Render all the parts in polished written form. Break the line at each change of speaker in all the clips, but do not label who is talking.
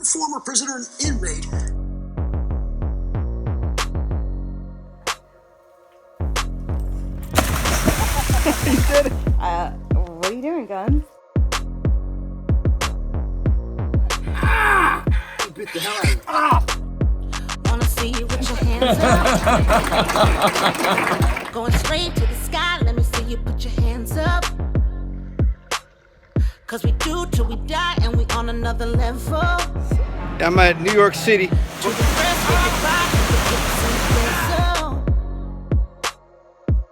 Former prisoner and inmate.
You did it. What are you doing, Guns?
You bit the hell out of me.
Wanna see you with your hands up. Going straight to the sky, let me see you put your hands up. Cause we do till we die and we on another level.
I'm at New York City.
To the rest of your body,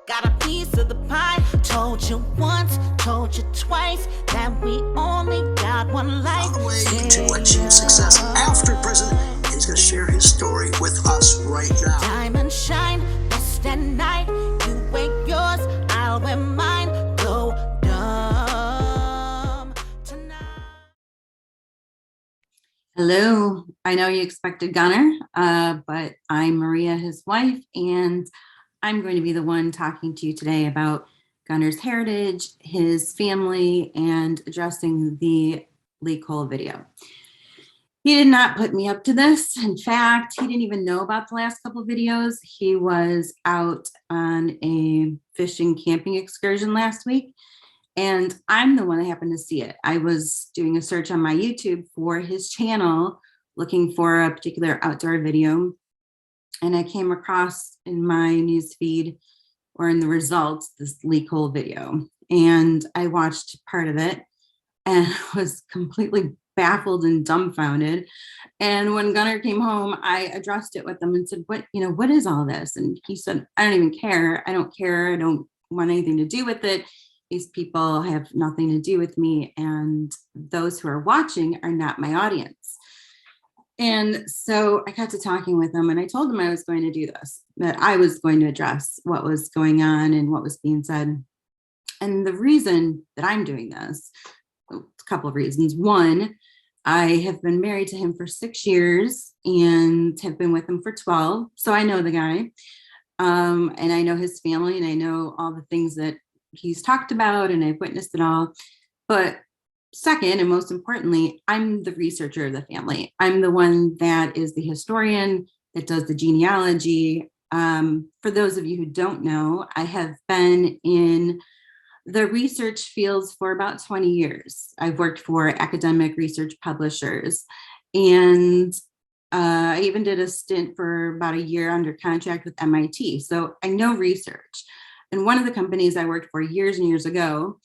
got a piece of the pie. Told you once, told you twice that we only got one life.
On the way to achieve success after prison, and he's going to share his story with us right now.
Diamond shine, best at night. You wear yours, I'll wear mine. Go dumb tonight.
Hello. I know you expected Gunner, but I'm Maria, his wife, and I'm going to be the one talking to you today about Gunner's heritage, his family, and addressing the Lee Cole video. He did not put me up to this. In fact, he didn't even know about the last couple of videos. He was out on a fishing camping excursion last week, and I'm the one that happened to see it. I was doing a search on my YouTube for his channel, looking for a particular outdoor video, and I came across in my newsfeed or in the results this Lee Cole video, and I watched part of it and was completely baffled and dumbfounded. And when Gunner came home, I addressed it with him and said, what is all this? And he said, I don't even care. I don't care. I don't want anything to do with it. These people have nothing to do with me, and those who are watching are not my audience. And so I got to talking with him, and I told him I was going to do this, that I was going to address what was going on and what was being said. And the reason that I'm doing this, a couple of reasons. One, I have been married to him for 6 years and have been with him for 12. So I know the guy, and I know his family, and I know all the things that he's talked about, and I've witnessed it all. But second, and most importantly, I'm the researcher of the family. I'm the one that is the historian that does the genealogy. For those of you who don't know, I have been in the research fields for about 20 years. I've worked for academic research publishers, and I even did a stint for about a year under contract with MIT. So I know research. And one of the companies I worked for years and years ago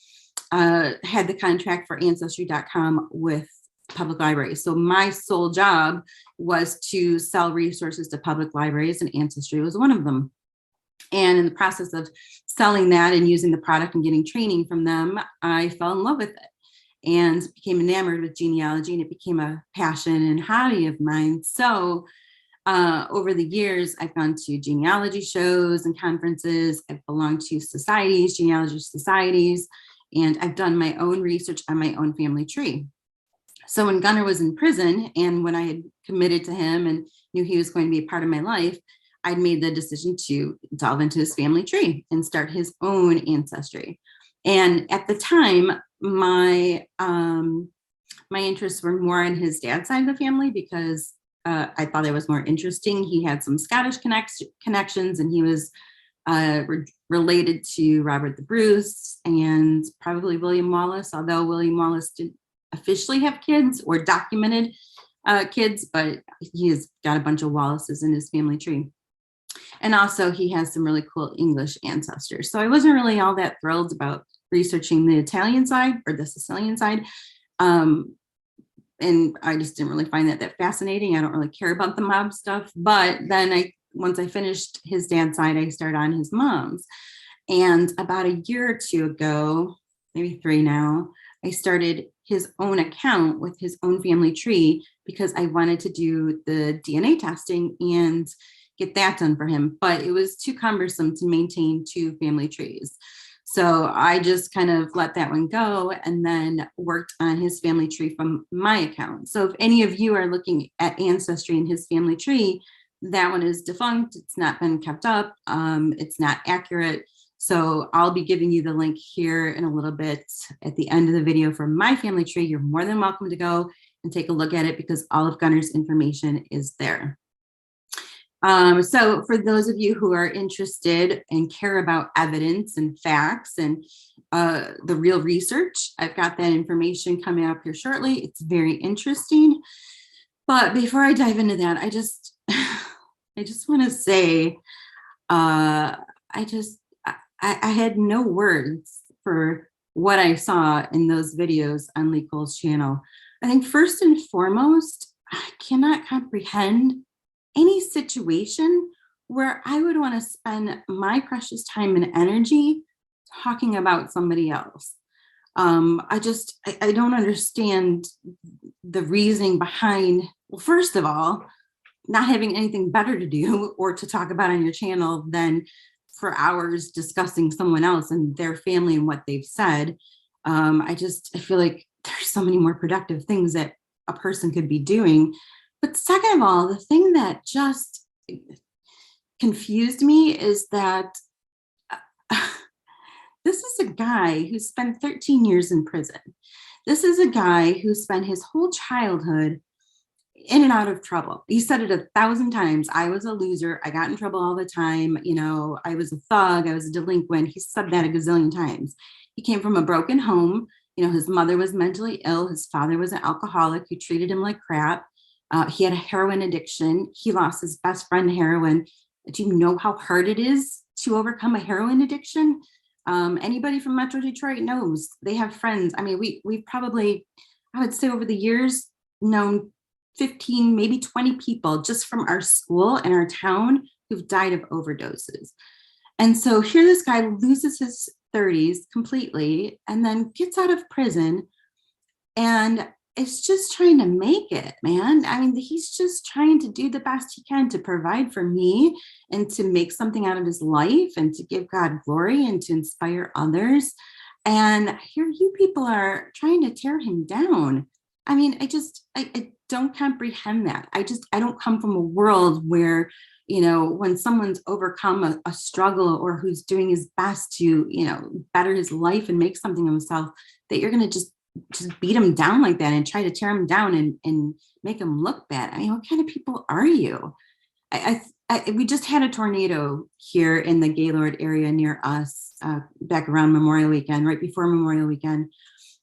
had the contract for Ancestry.com with public libraries. So my sole job was to sell resources to public libraries, and Ancestry was one of them. And in the process of selling that and using the product and getting training from them, I fell in love with it and became enamored with genealogy, and it became a passion and hobby of mine. So over the years, I've gone to genealogy shows and conferences. I've belonged to societies, genealogy societies, and I've done my own research on my own family tree. So when Gunner was in prison, and when I had committed to him and knew he was going to be a part of my life, I'd made the decision to delve into his family tree and start his own ancestry. And at the time, my interests were more on his dad's side of the family, because I thought it was more interesting. He had some Scottish connections, and he was related to Robert the Bruce and probably William Wallace, although William Wallace didn't officially have kids or documented kids, but he has got a bunch of Wallaces in his family tree. And also he has some really cool English ancestors. So I wasn't really all that thrilled about researching the Italian side or the Sicilian side. And I just didn't really find that fascinating. I don't really care about the mob stuff. But then once I finished his dad's side, I started on his mom's. And about a year or two ago, maybe 3 now, I started his own account with his own family tree, because I wanted to do the DNA testing and get that done for him. But it was too cumbersome to maintain 2 family trees. So I just kind of let that one go, and then worked on his family tree from my account. So if any of you are looking at Ancestry in his family tree, that one is defunct. It's not been kept up. It's not accurate. So I'll be giving you the link here in a little bit at the end of the video for my family tree. You're more than welcome to go and take a look at it because all of Gunner's information is there. So for those of you who are interested and care about evidence and facts and the real research, I've got that information coming up here shortly. It's very interesting. But before I dive into that, I just want to say, I had no words for what I saw in those videos on Lee Cole's channel. I think first and foremost, I cannot comprehend any situation where I would want to spend my precious time and energy talking about somebody else. I don't understand the reasoning behind, well, first of all, not having anything better to do or to talk about on your channel than for hours discussing someone else and their family and what they've said. I feel like there's so many more productive things that a person could be doing. But second of all, the thing that just confused me is that this is a guy who spent 13 years in prison. This is a guy who spent his whole childhood in and out of trouble. He said it 1,000 times. I was a loser. I got in trouble all the time. You know, I was a thug. I was a delinquent. He said that a gazillion times. He came from a broken home. You know, his mother was mentally ill. His father was an alcoholic who treated him like crap. He had a heroin addiction. He lost his best friend to heroin. Do you know how hard it is to overcome a heroin addiction? Anybody from Metro Detroit knows. They have friends. I mean, we've probably, I would say over the years, known 15, maybe 20 people just from our school and our town who've died of overdoses. And so here this guy loses his 30s completely and then gets out of prison and is just trying to make it, man. I mean, he's just trying to do the best he can to provide for me and to make something out of his life and to give God glory and to inspire others. And here you people are trying to tear him down. I mean, I don't comprehend that. I don't come from a world where, you know, when someone's overcome a struggle or who's doing his best to, you know, better his life and make something of himself, that you're going to just beat him down like that and try to tear him down and make him look bad. I mean, what kind of people are you? We just had a tornado here in the Gaylord area near us back around Memorial Weekend, right before Memorial Weekend.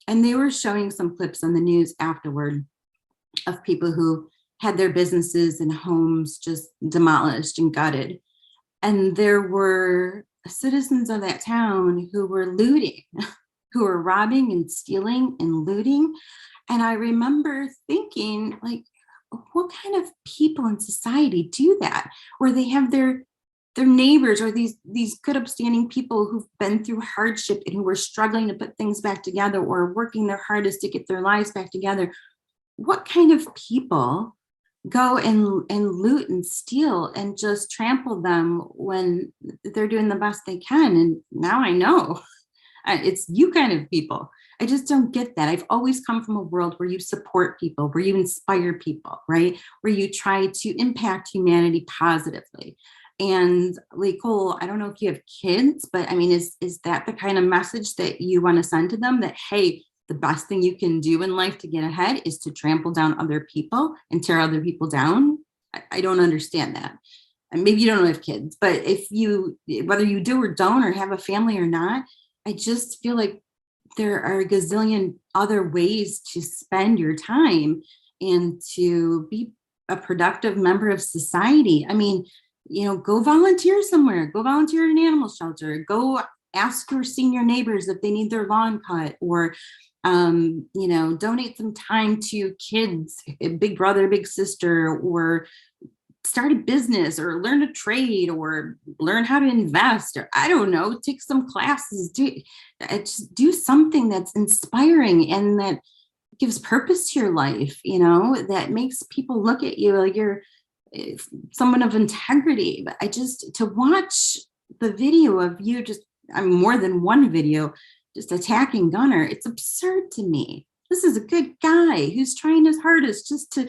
And they were showing some clips on the news afterward of people who had their businesses and homes just demolished and gutted. And there were citizens of that town who were looting, who were robbing and stealing and looting. And I remember thinking, like, what kind of people in society do that? Where they have their neighbors or these good upstanding people who've been through hardship and who are struggling to put things back together or working their hardest to get their lives back together. What kind of people go and loot and steal and just trample them when they're doing the best they can? And now I know. It's you kind of people. I just don't get that. I've always come from a world where you support people, where you inspire people, right? Where you try to impact humanity positively. And Lee Cole, I don't know if you have kids, but I mean, is that the kind of message that you want to send to them, that, hey, the best thing you can do in life to get ahead is to trample down other people and tear other people down? I don't understand that. And maybe you don't have kids, but if you, whether you do or don't, or have a family or not, I just feel like there are a gazillion other ways to spend your time and to be a productive member of society. I mean, you know, go volunteer somewhere, go volunteer at an animal shelter, go ask your senior neighbors if they need their lawn cut, or, you know, donate some time to kids, a big brother, big sister, or start a business or learn a trade or learn how to invest, or I don't know, take some classes, do something that's inspiring and that gives purpose to your life, you know, that makes people look at you like you're someone of integrity. But to watch the video of you more than one video, just attacking Gunner, it's absurd to me. This is a good guy who's trying his hardest just to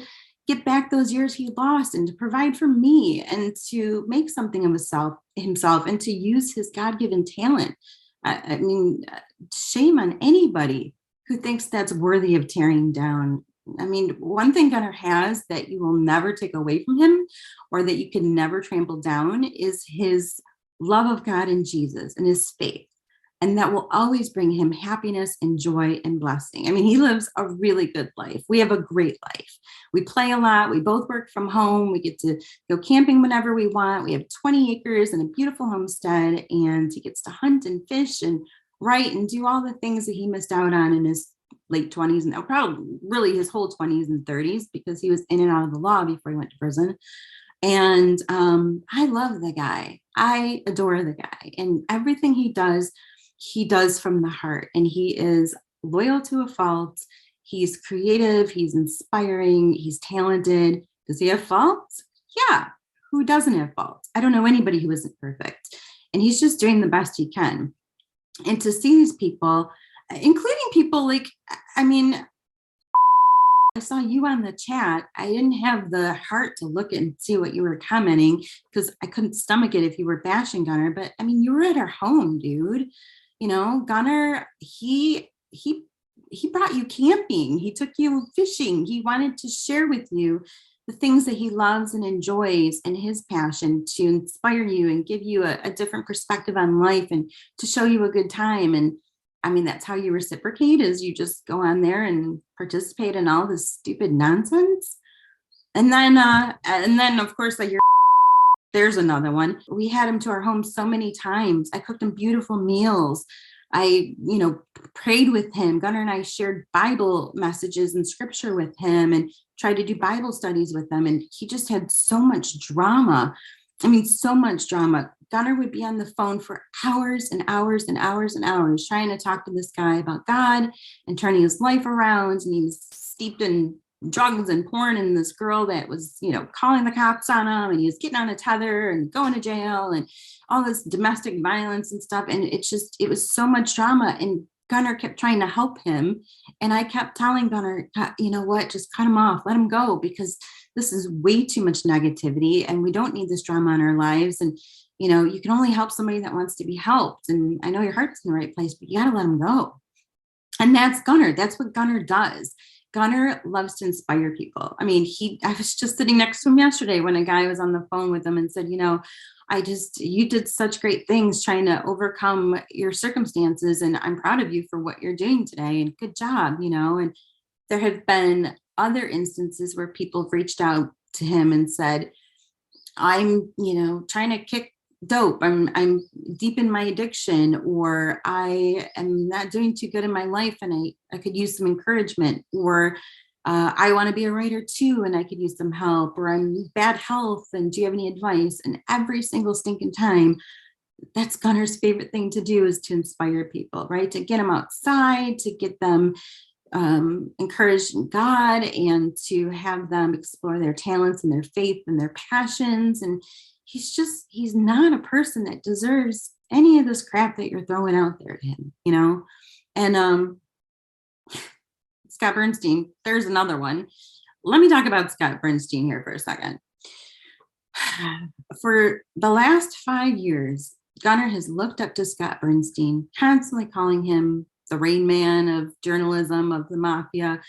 get back those years he lost and to provide for me and to make something of himself and to use his God-given talent. I mean, shame on anybody who thinks that's worthy of tearing down. I mean, one thing Gunnar has that you will never take away from him or that you can never trample down is his love of God and Jesus and his faith. And that will always bring him happiness and joy and blessing. I mean, he lives a really good life. We have a great life. We play a lot. We both work from home. We get to go camping whenever we want. We have 20 acres and a beautiful homestead, and he gets to hunt and fish and write and do all the things that he missed out on in his late 20s and probably really his whole 20s and 30s because he was in and out of the law before he went to prison. And I love the guy. I adore the guy, and everything he does from the heart, and he is loyal to a fault. He's creative, he's inspiring, he's talented. Does he have faults? Yeah, who doesn't have faults? I don't know anybody who isn't perfect, and he's just doing the best he can. And to see these people, including people like, I mean, I saw you on the chat. I didn't have the heart to look and see what you were commenting because I couldn't stomach it if you were bashing Gunnar, but I mean, you were at our home, dude. You know, Gunnar, he brought you camping. He took you fishing. He wanted to share with you the things that he loves and enjoys and his passion to inspire you and give you a different perspective on life and to show you a good time. And I mean, that's how you reciprocate, is you just go on there and participate in all this stupid nonsense. And then of course, like there's another one. We had him to our home so many times. I cooked him beautiful meals. I, prayed with him. Gunnar and I shared Bible messages and scripture with him and tried to do Bible studies with him. And he just had so much drama. I mean, so much drama. Gunnar would be on the phone for hours and hours and hours and hours trying to talk to this guy about God and turning his life around. And he was steeped in drugs and porn, and this girl that was, calling the cops on him, and he was getting on a tether and going to jail and all this domestic violence and stuff. And it was so much drama. And Gunnar kept trying to help him. And I kept telling Gunnar, you know what, just cut him off, let him go, because this is way too much negativity and we don't need this drama in our lives. And, you can only help somebody that wants to be helped. And I know your heart's in the right place, but you got to let him go. And that's Gunnar. That's what Gunnar does. Gunnar loves to inspire people. I mean, I was just sitting next to him yesterday when a guy was on the phone with him and said, you did such great things trying to overcome your circumstances. And I'm proud of you for what you're doing today. And good job, and there have been other instances where people have reached out to him and said, I'm, trying to kick dope. I'm deep in my addiction, or I am not doing too good in my life and I could use some encouragement, or I want to be a writer too and I could use some help, or I'm in bad health and do you have any advice? And every single stinking time, that's Gunnar's favorite thing to do, is to inspire people, right? To get them outside, to get them encouraged in God, and to have them explore their talents and their faith and their passions. And he's not a person that deserves any of this crap that you're throwing out there to him, And Scott Bernstein, there's another one. Let me talk about Scott Bernstein here for a second. For the last 5 years, Gunnar has looked up to Scott Bernstein, constantly calling him the Rain Man of journalism, of the mafia,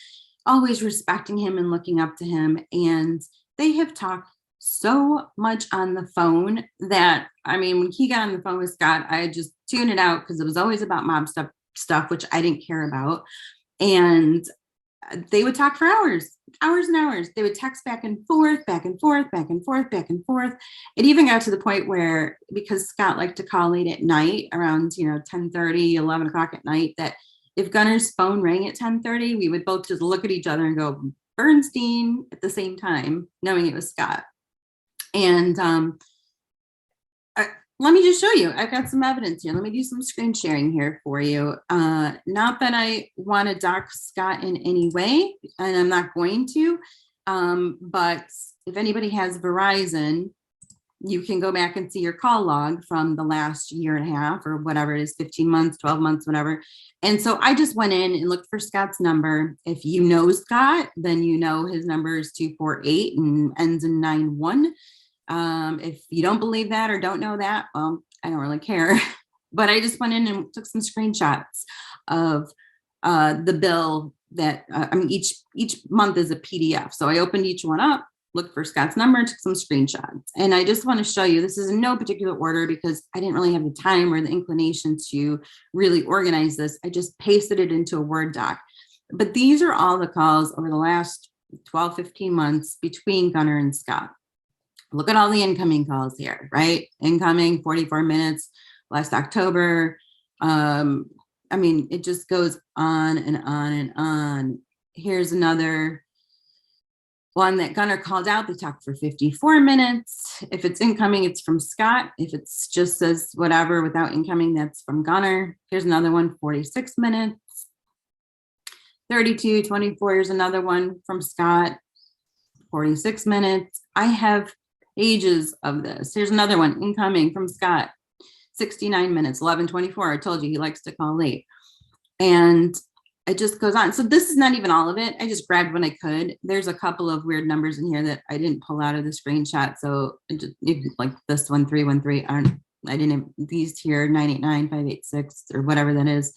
always respecting him and looking up to him. And they have talked so much on the phone that, I mean, when he got on the phone with Scott, I just tuned it out because it was always about mob stuff, which I didn't care about. And they would talk for hours and hours. They would text back and forth, back and forth, back and forth, back and forth. It even got to the point where, because Scott liked to call late at night around, 10:30, 11 o'clock at night, that if Gunnar's phone rang at 10:30, we would both just look at each other and go, Bernstein, at the same time, knowing it was Scott. And let me just show you. I've got some evidence here. Let me do some screen sharing here for you. Not that I want to dox Scott in any way, and I'm not going to. But if anybody has Verizon, you can go back and see your call log from the last year and a half or whatever it is, 15 months, 12 months, whatever. And so I just went in and looked for Scott's number. If you know Scott, then you know his number is 248 and ends in 91. If you don't believe that or don't know that, well, I don't really care. But I just went in and took some screenshots of the bill that, each month is a PDF. So I opened each one up, looked for Scott's number, took some screenshots. And I just want to show you, this is in no particular order because I didn't really have the time or the inclination to really organize this. I just pasted it into a Word doc. But these are all the calls over the last 12, 15 months between Gunnar and Scott. Look at all the incoming calls here, right? Incoming 44 minutes last October. It just goes on and on and on. Here's another one that Gunnar called out. They talked for 54 minutes. If it's incoming, it's from Scott. If it's just says whatever without incoming, that's from Gunnar. Here's another one, 46 minutes. 32, 24, here's another one from Scott, 46 minutes. I have pages of this. Here's another one, incoming from Scott, 69 minutes, 11:24. I told you he likes to call late. And it just goes on. So this is not even all of it. I just grabbed when I could. There's a couple of weird numbers in here that I didn't pull out of the screenshot. So like this one, 313, I didn't, these here, 989, 586, or whatever that is.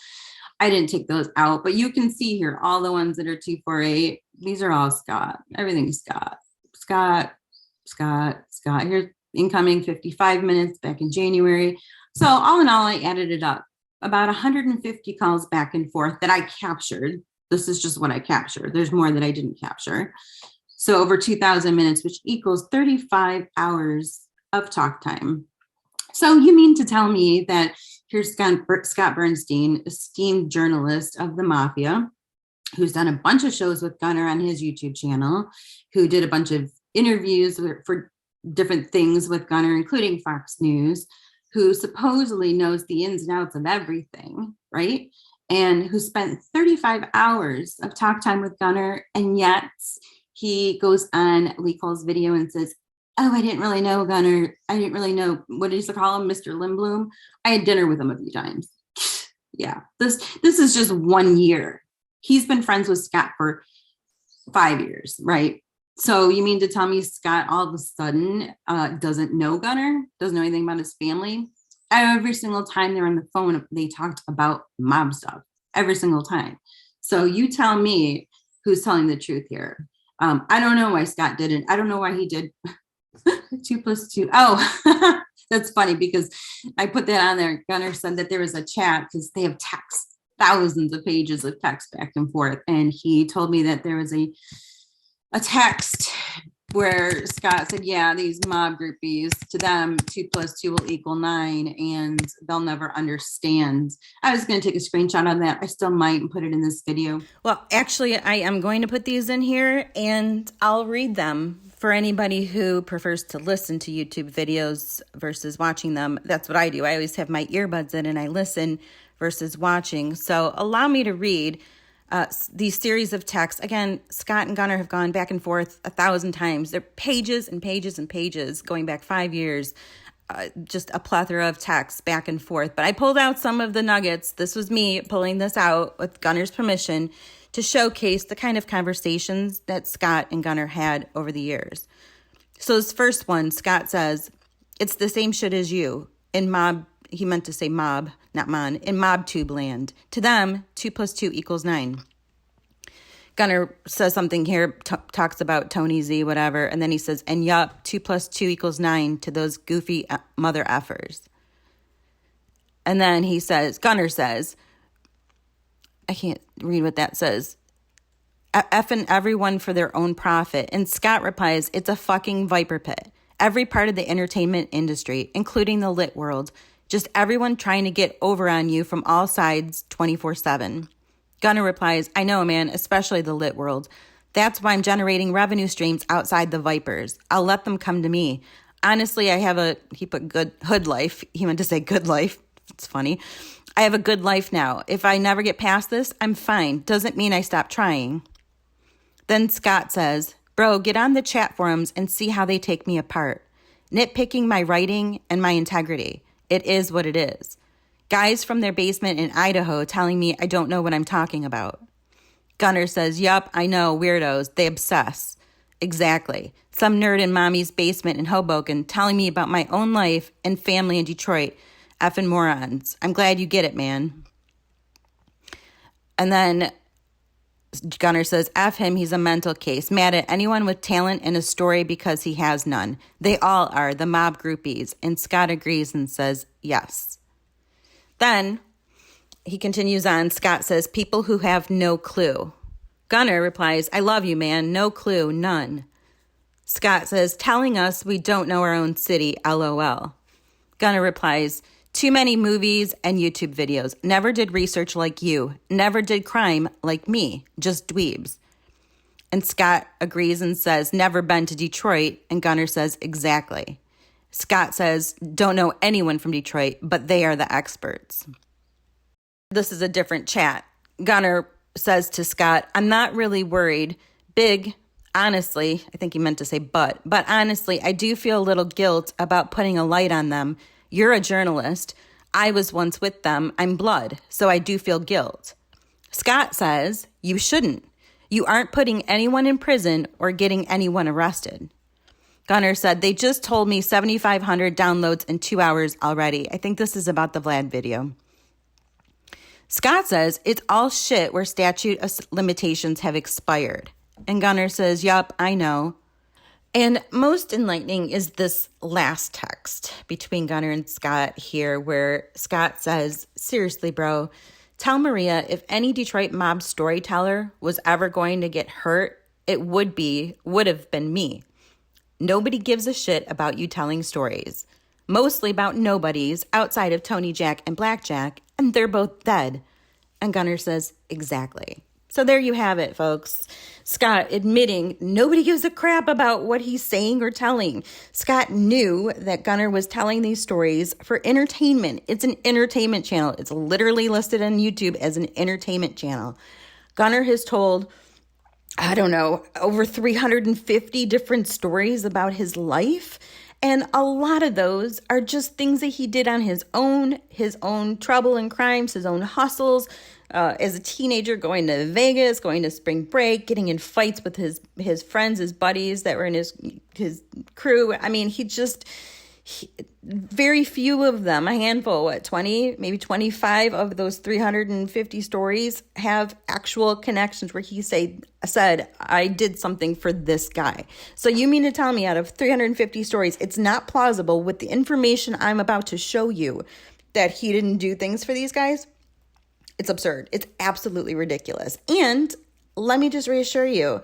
I didn't take those out, but you can see here, all the ones that are 248, these are all Scott. Everything's Scott. Here's incoming 55 minutes back in January. So all in all, I added it up. About 150 calls back and forth that I captured. This is just what I captured. There's more that I didn't capture. So over 2,000 minutes, which equals 35 hours of talk time. So you mean to tell me that here's Scott Bernstein, esteemed journalist of the Mafia, who's done a bunch of shows with Gunnar on his YouTube channel, who did a bunch of interviews for different things with Gunnar, including Fox News, who supposedly knows the ins and outs of everything, right? And who spent 35 hours of talk time with Gunnar, and yet he goes on Lee Cole's video and says, oh, I didn't really know Gunnar. I didn't really know, what did he call him, Mr. Lindblom? I had dinner with him a few times. Yeah, this is just 1 year. He's been friends with Scott for 5 years, right? So you mean to tell me Scott all of a sudden doesn't know Gunnar, doesn't know anything about his family? Every single time they're on the phone, they talked about mob stuff, every single time. So you tell me who's telling the truth here. I don't know why Scott didn't. I don't know why he did 2 + 2. Oh, that's funny because I put that on there. Gunnar said that there was a chat because they have text, thousands of pages of text back and forth. And he told me that there was a text where Scott said, yeah, these mob groupies, to them, 2 + 2 will equal 9, and they'll never understand. I was going to take a screenshot of that. I still might and put it in this video.
Well, actually, I am going to put these in here, and I'll read them for anybody who prefers to listen to YouTube videos versus watching them. That's what I do. I always have my earbuds in, and I listen versus watching. So allow me to read these series of texts. Again, Scott and Gunnar have gone back and forth 1,000 times. They're pages and pages and pages going back 5 years, just a plethora of texts back and forth. But I pulled out some of the nuggets. This was me pulling this out with Gunnar's permission to showcase the kind of conversations that Scott and Gunnar had over the years. So this first one, Scott says, it's the same shit as you. In mob, he meant to say mob, not mon, in mob tube land. To them, 2 + 2 = 9. Gunnar says something here, talks about Tony Z, whatever, and then he says, and yup, 2 + 2 = 9 to those goofy mother effers. And then he says, Gunnar says, I can't read what that says, effing everyone for their own profit. And Scott replies, it's a fucking viper pit. Every part of the entertainment industry, including the lit world, just everyone trying to get over on you from all sides 24/7. Gunnar replies, I know, man, especially the lit world. That's why I'm generating revenue streams outside the vipers. I'll let them come to me. Honestly, he put good hood life. He meant to say good life. It's funny. I have a good life now. If I never get past this, I'm fine. Doesn't mean I stop trying. Then Scott says, bro, get on the chat forums and see how they take me apart. nitpicking my writing and my integrity. It is what it is. Guys from their basement in Idaho telling me I don't know what I'm talking about. Gunner says, yup, I know, weirdos, they obsess. Exactly. Some nerd in mommy's basement in Hoboken telling me about my own life and family in Detroit. Effing morons. I'm glad you get it, man. And then Gunner says, F him, he's a mental case. Mad at anyone with talent and a story because he has none. They all are, the mob groupies. And Scott agrees and says, yes. Then he continues on. Scott says, people who have no clue. Gunner replies, I love you, man. No clue, none. Scott says, telling us we don't know our own city, LOL. Gunner replies, too many movies and YouTube videos. Never did research like you. Never did crime like me. Just dweebs. And Scott agrees and says, never been to Detroit. And Gunner says, exactly. Scott says, don't know anyone from Detroit, but they are the experts. This is a different chat. Gunner says to Scott, I'm not really worried. Big, honestly, I think he meant to say but honestly, I do feel a little guilt about putting a light on them. You're a journalist. I was once with them. I'm blood, so I do feel guilt. Scott says, you shouldn't. You aren't putting anyone in prison or getting anyone arrested. Gunner said, they just told me 7,500 downloads in 2 hours already. I think this is about the Vlad video. Scott says, it's all shit where statute of limitations have expired. And Gunner says, yup, I know. And most enlightening is this last text between Gunner and Scott here, where Scott says, seriously, bro, tell Maria if any Detroit mob storyteller was ever going to get hurt, it would have been me. Nobody gives a shit about you telling stories. Mostly about nobodies outside of Tony Jack and Blackjack, and they're both dead. And Gunner says, exactly. So there you have it, folks. Scott admitting nobody gives a crap about what he's saying or telling. Scott knew that Gunner was telling these stories for entertainment. It's an entertainment channel. It's literally listed on YouTube as an entertainment channel. Gunner has told, I don't know, over 350 different stories about his life. And a lot of those are just things that he did on his own trouble and crimes, his own hustles, as a teenager, going to Vegas, going to spring break, getting in fights with his friends, his buddies that were in his crew. I mean, very few of them, a handful, 20, maybe 25 of those 350 stories have actual connections where he said, I did something for this guy. So you mean to tell me out of 350 stories, it's not plausible with the information I'm about to show you that he didn't do things for these guys? It's absurd. It's absolutely ridiculous. And let me just reassure you,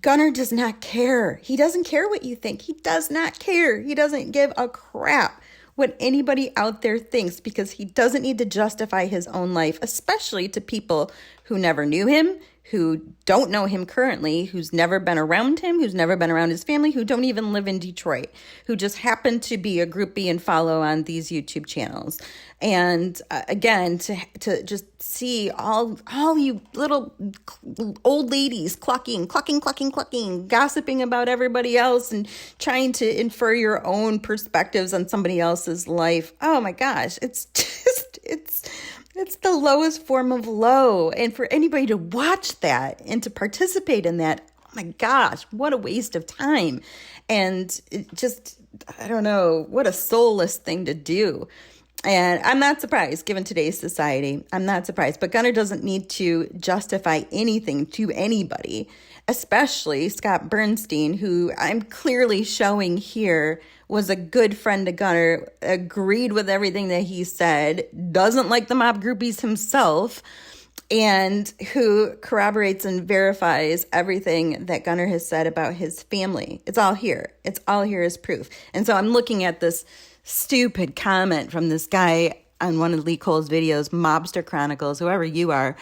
Gunner does not care. He doesn't care what you think. He does not care. He doesn't give a crap what anybody out there thinks, because he doesn't need to justify his own life, especially to people who never knew him, who don't know him currently, who's never been around him, who's never been around his family, who don't even live in Detroit, who just happen to be a groupie and follow on these YouTube channels. And again, to just see all you little old ladies clucking, gossiping about everybody else and trying to infer your own perspectives on somebody else's life. Oh my gosh, it's the lowest form of low. And for anybody to watch that and to participate in that, oh my gosh, what a waste of time. And it just, I don't know, what a soulless thing to do. And I'm not surprised, given today's society. I'm not surprised. But Gunner doesn't need to justify anything to anybody, especially Scott Bernstein, who I'm clearly showing here was a good friend to Gunner, agreed with everything that he said, doesn't like the mob groupies himself, and who corroborates and verifies everything that Gunner has said about his family. It's all here. It's all here as proof. And so I'm looking at this stupid comment from this guy on one of Lee Cole's videos, Mobster Chronicles, whoever you are,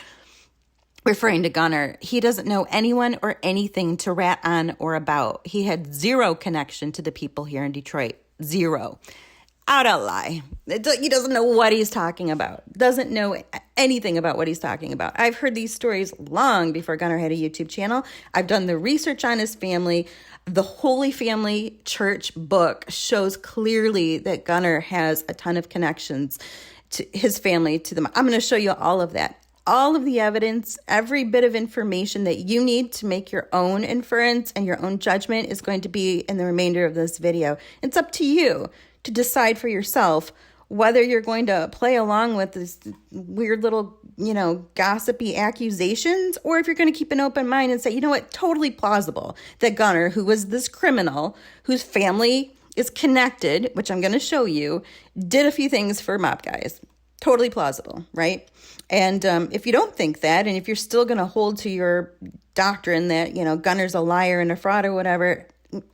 referring to Gunner. He doesn't know anyone or anything to rat on or about. He had zero connection to the people here in Detroit. Zero. out a lie. He doesn't know what he's talking about. Doesn't know anything about what he's talking about. I've heard these stories long before Gunnar had a YouTube channel. I've done the research on his family. The Holy Family Church book shows clearly that Gunnar has a ton of connections to his family, to them. I'm going to show you all of that. All of the evidence, every bit of information that you need to make your own inference and your own judgment is going to be in the remainder of this video. It's up to you to decide for yourself whether you're going to play along with this weird little, gossipy accusations, or if you're going to keep an open mind and say, you know what, totally plausible that Gunnar, who was this criminal, whose family is connected, which I'm going to show you, did a few things for mob guys. Totally plausible, right? And if you don't think that, and if you're still going to hold to your doctrine that, Gunnar's a liar and a fraud or whatever,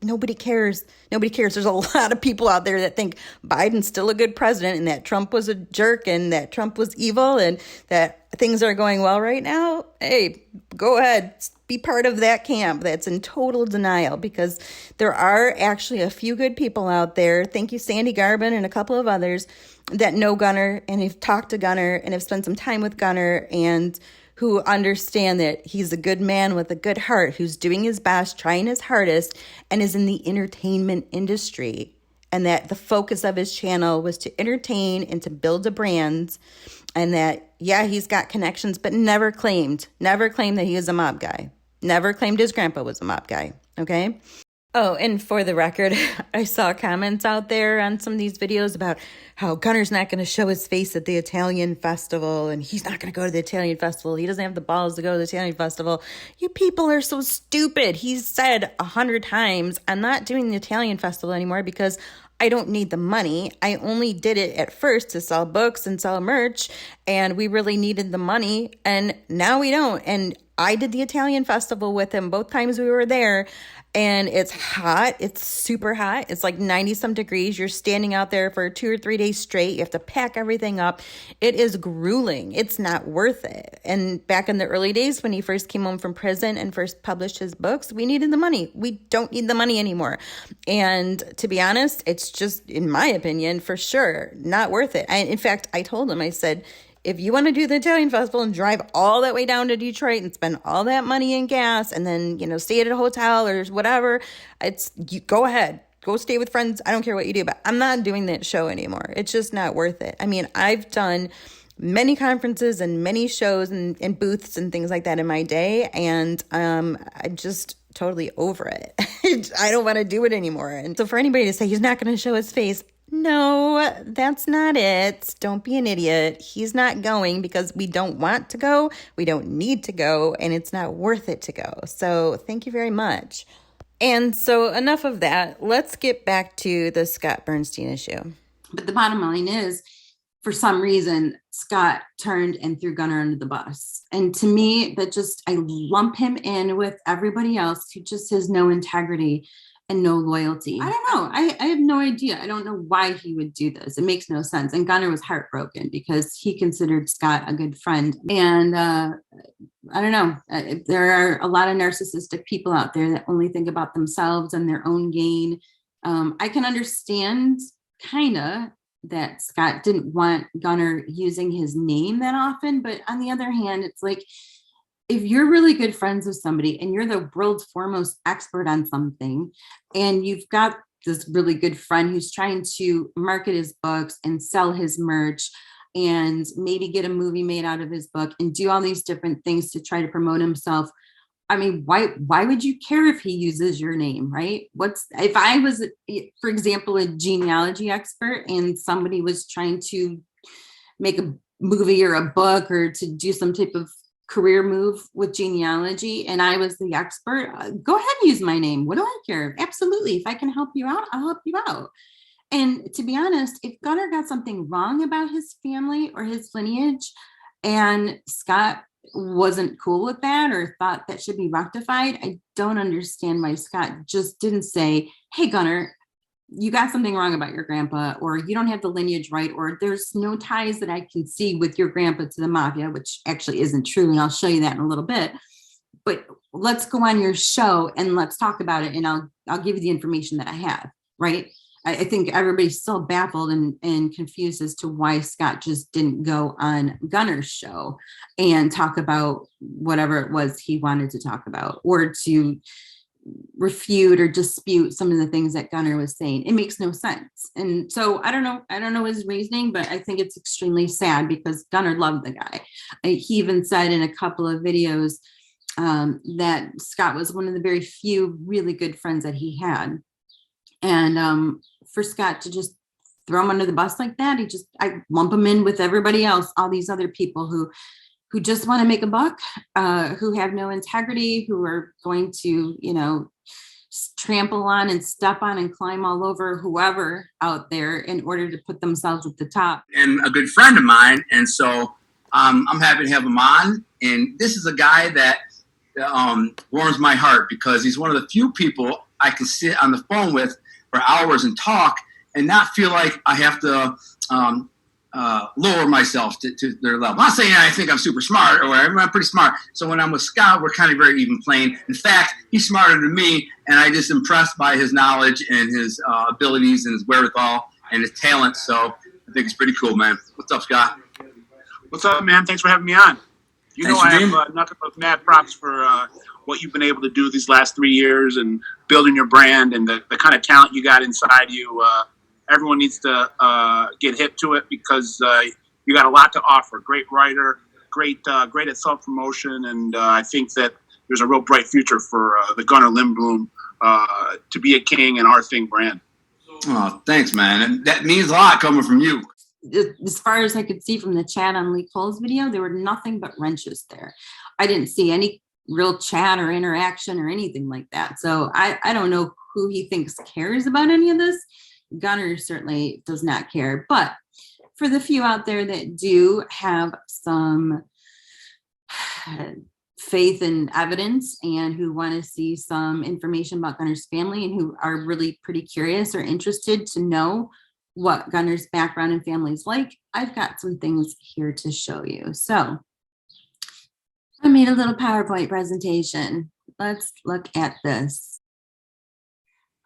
nobody cares. Nobody cares. There's a lot of people out there that think Biden's still a good president and that Trump was a jerk and that Trump was evil and that things are going well right now. Hey, go ahead. Be part of that camp that's in total denial, because there are actually a few good people out there. Thank you, Sandy Garbin and a couple of others that know Gunnar and have talked to Gunnar and have spent some time with Gunnar and who understand that he's a good man with a good heart, who's doing his best, trying his hardest, and is in the entertainment industry. And that the focus of his channel was to entertain and to build a brand. And that, yeah, he's got connections, but never claimed that he was a mob guy. Never claimed his grandpa was a mob guy, okay? Oh, and for the record, I saw comments out there on some of these videos about how Gunnar's not going to show his face at the Italian festival, and he's not going to go to the Italian festival. He doesn't have the balls to go to the Italian festival. You people are so stupid. He's said 100 times, I'm not doing the Italian festival anymore because I don't need the money. I only did it at first to sell books and sell merch, and we really needed the money, and now we don't. And I did the Italian festival with him both times we were there, and it's hot. It's super hot. It's like 90 some degrees. You're standing out there for 2 or 3 days straight. You have to pack everything up. It is grueling. It's not worth it. And back in the early days when he first came home from prison and first published his books, we needed the money. We don't need the money anymore. And to be honest, it's just, in my opinion, for sure, not worth it. In fact, I told him, I said, if you want to do the Italian festival and drive all that way down to Detroit and spend all that money in gas and then, stay at a hotel or whatever, you go ahead. Go stay with friends. I don't care what you do, but I'm not doing that show anymore. It's just not worth it. I mean, I've done many conferences and many shows and booths and things like that in my day, and I'm just totally over it. I don't want to do it anymore. And so for anybody to say he's not going to show his face, no, that's not it. Don't be an idiot. He's not going because we don't want to go. We don't need to go, and it's not worth it to go. So thank you very much. And so enough of that. Let's get back to the Scott Bernstein issue.
But the bottom line is, for some reason, Scott turned and threw Gunnar under the bus. And to me, I lump him in with everybody else who just has no integrity and no loyalty. I don't know. I have no idea. I don't know why he would do this. It makes no sense. And Gunnar was heartbroken because he considered Scott a good friend. And I don't know. There are a lot of narcissistic people out there that only think about themselves and their own gain. I can understand kind of that Scott didn't want Gunnar using his name that often. But on the other hand, it's like, if you're really good friends with somebody and you're the world's foremost expert on something, and you've got this really good friend who's trying to market his books and sell his merch and maybe get a movie made out of his book and do all these different things to try to promote himself, I mean, why would you care if he uses your name, right? If I was, for example, a genealogy expert and somebody was trying to make a movie or a book or to do some type of career move with genealogy and I was the expert, go ahead and use my name. What do I care? Absolutely. If I can help you out, I'll help you out. And to be honest, if Gunnar got something wrong about his family or his lineage and Scott wasn't cool with that or thought that should be rectified, I don't understand why Scott just didn't say, hey, Gunnar, you got something wrong about your grandpa, or you don't have the lineage right, or there's no ties that I can see with your grandpa to the mafia, which actually isn't true. And I'll show you that in a little bit, but let's go on your show and let's talk about it. And I'll give you the information that I have. Right. I think everybody's still baffled and confused as to why Scott just didn't go on Gunner's show and talk about whatever it was he wanted to talk about, or to refute or dispute some of the things that Gunner was saying. It makes no sense. And so I don't know his reasoning, but I think it's extremely sad because Gunner loved the guy. He even said in a couple of videos that Scott was one of the very few really good friends that he had. And for Scott to just throw him under the bus like that, I lump him in with everybody else, all these other people who just want to make a buck, who have no integrity, who are going to, trample on and step on and climb all over whoever out there in order to put themselves at the top.
And a good friend of mine. And so I'm happy to have him on. And this is a guy that warms my heart because he's one of the few people I can sit on the phone with for hours and talk and not feel like I have to lower myself to their level. I'm not saying I think I'm super smart or whatever. I'm pretty smart. So when I'm with Scott, we're kind of very even playing. In fact, he's smarter than me, and I just impressed by his knowledge and his abilities and his wherewithal and his talent. So I think it's pretty cool, man. What's up, Scott?
What's up, man? Thanks for having me on.
Thanks
I have nothing but mad props for what you've been able to do these last 3 years and building your brand and the kind of talent you got inside you. Everyone needs to get hip to it because you got a lot to offer. Great writer, great at self-promotion, and I think that there's a real bright future for the Gunner Lindblom to be a king and our thing brand.
Oh, thanks, man. And that means a lot coming from you.
As far as I could see from the chat on Lee Cole's video, there were nothing but wrenches there. I didn't see any real chat or interaction or anything like that. So I don't know who he thinks cares about any of this. Gunner certainly does not care. But for the few out there that do have some faith in evidence and who want to see some information about Gunner's family and who are really pretty curious or interested to know what Gunner's background and family is like, I've got some things here to show you. So I made a little PowerPoint presentation. Let's look at this.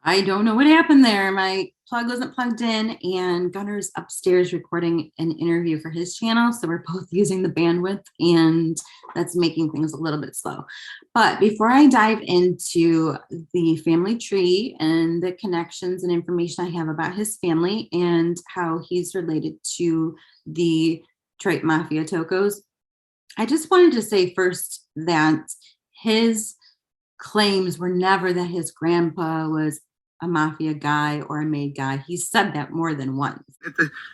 I don't know what happened there. My plug wasn't plugged in and Gunner's upstairs recording an interview for his channel. So we're both using the bandwidth and that's making things a little bit slow. But before I dive into the family tree and the connections and information I have about his family and how he's related to the Detroit Mafia Toccos, I just wanted to say first that his claims were never that his grandpa was a mafia guy or a made guy. He said that more than once.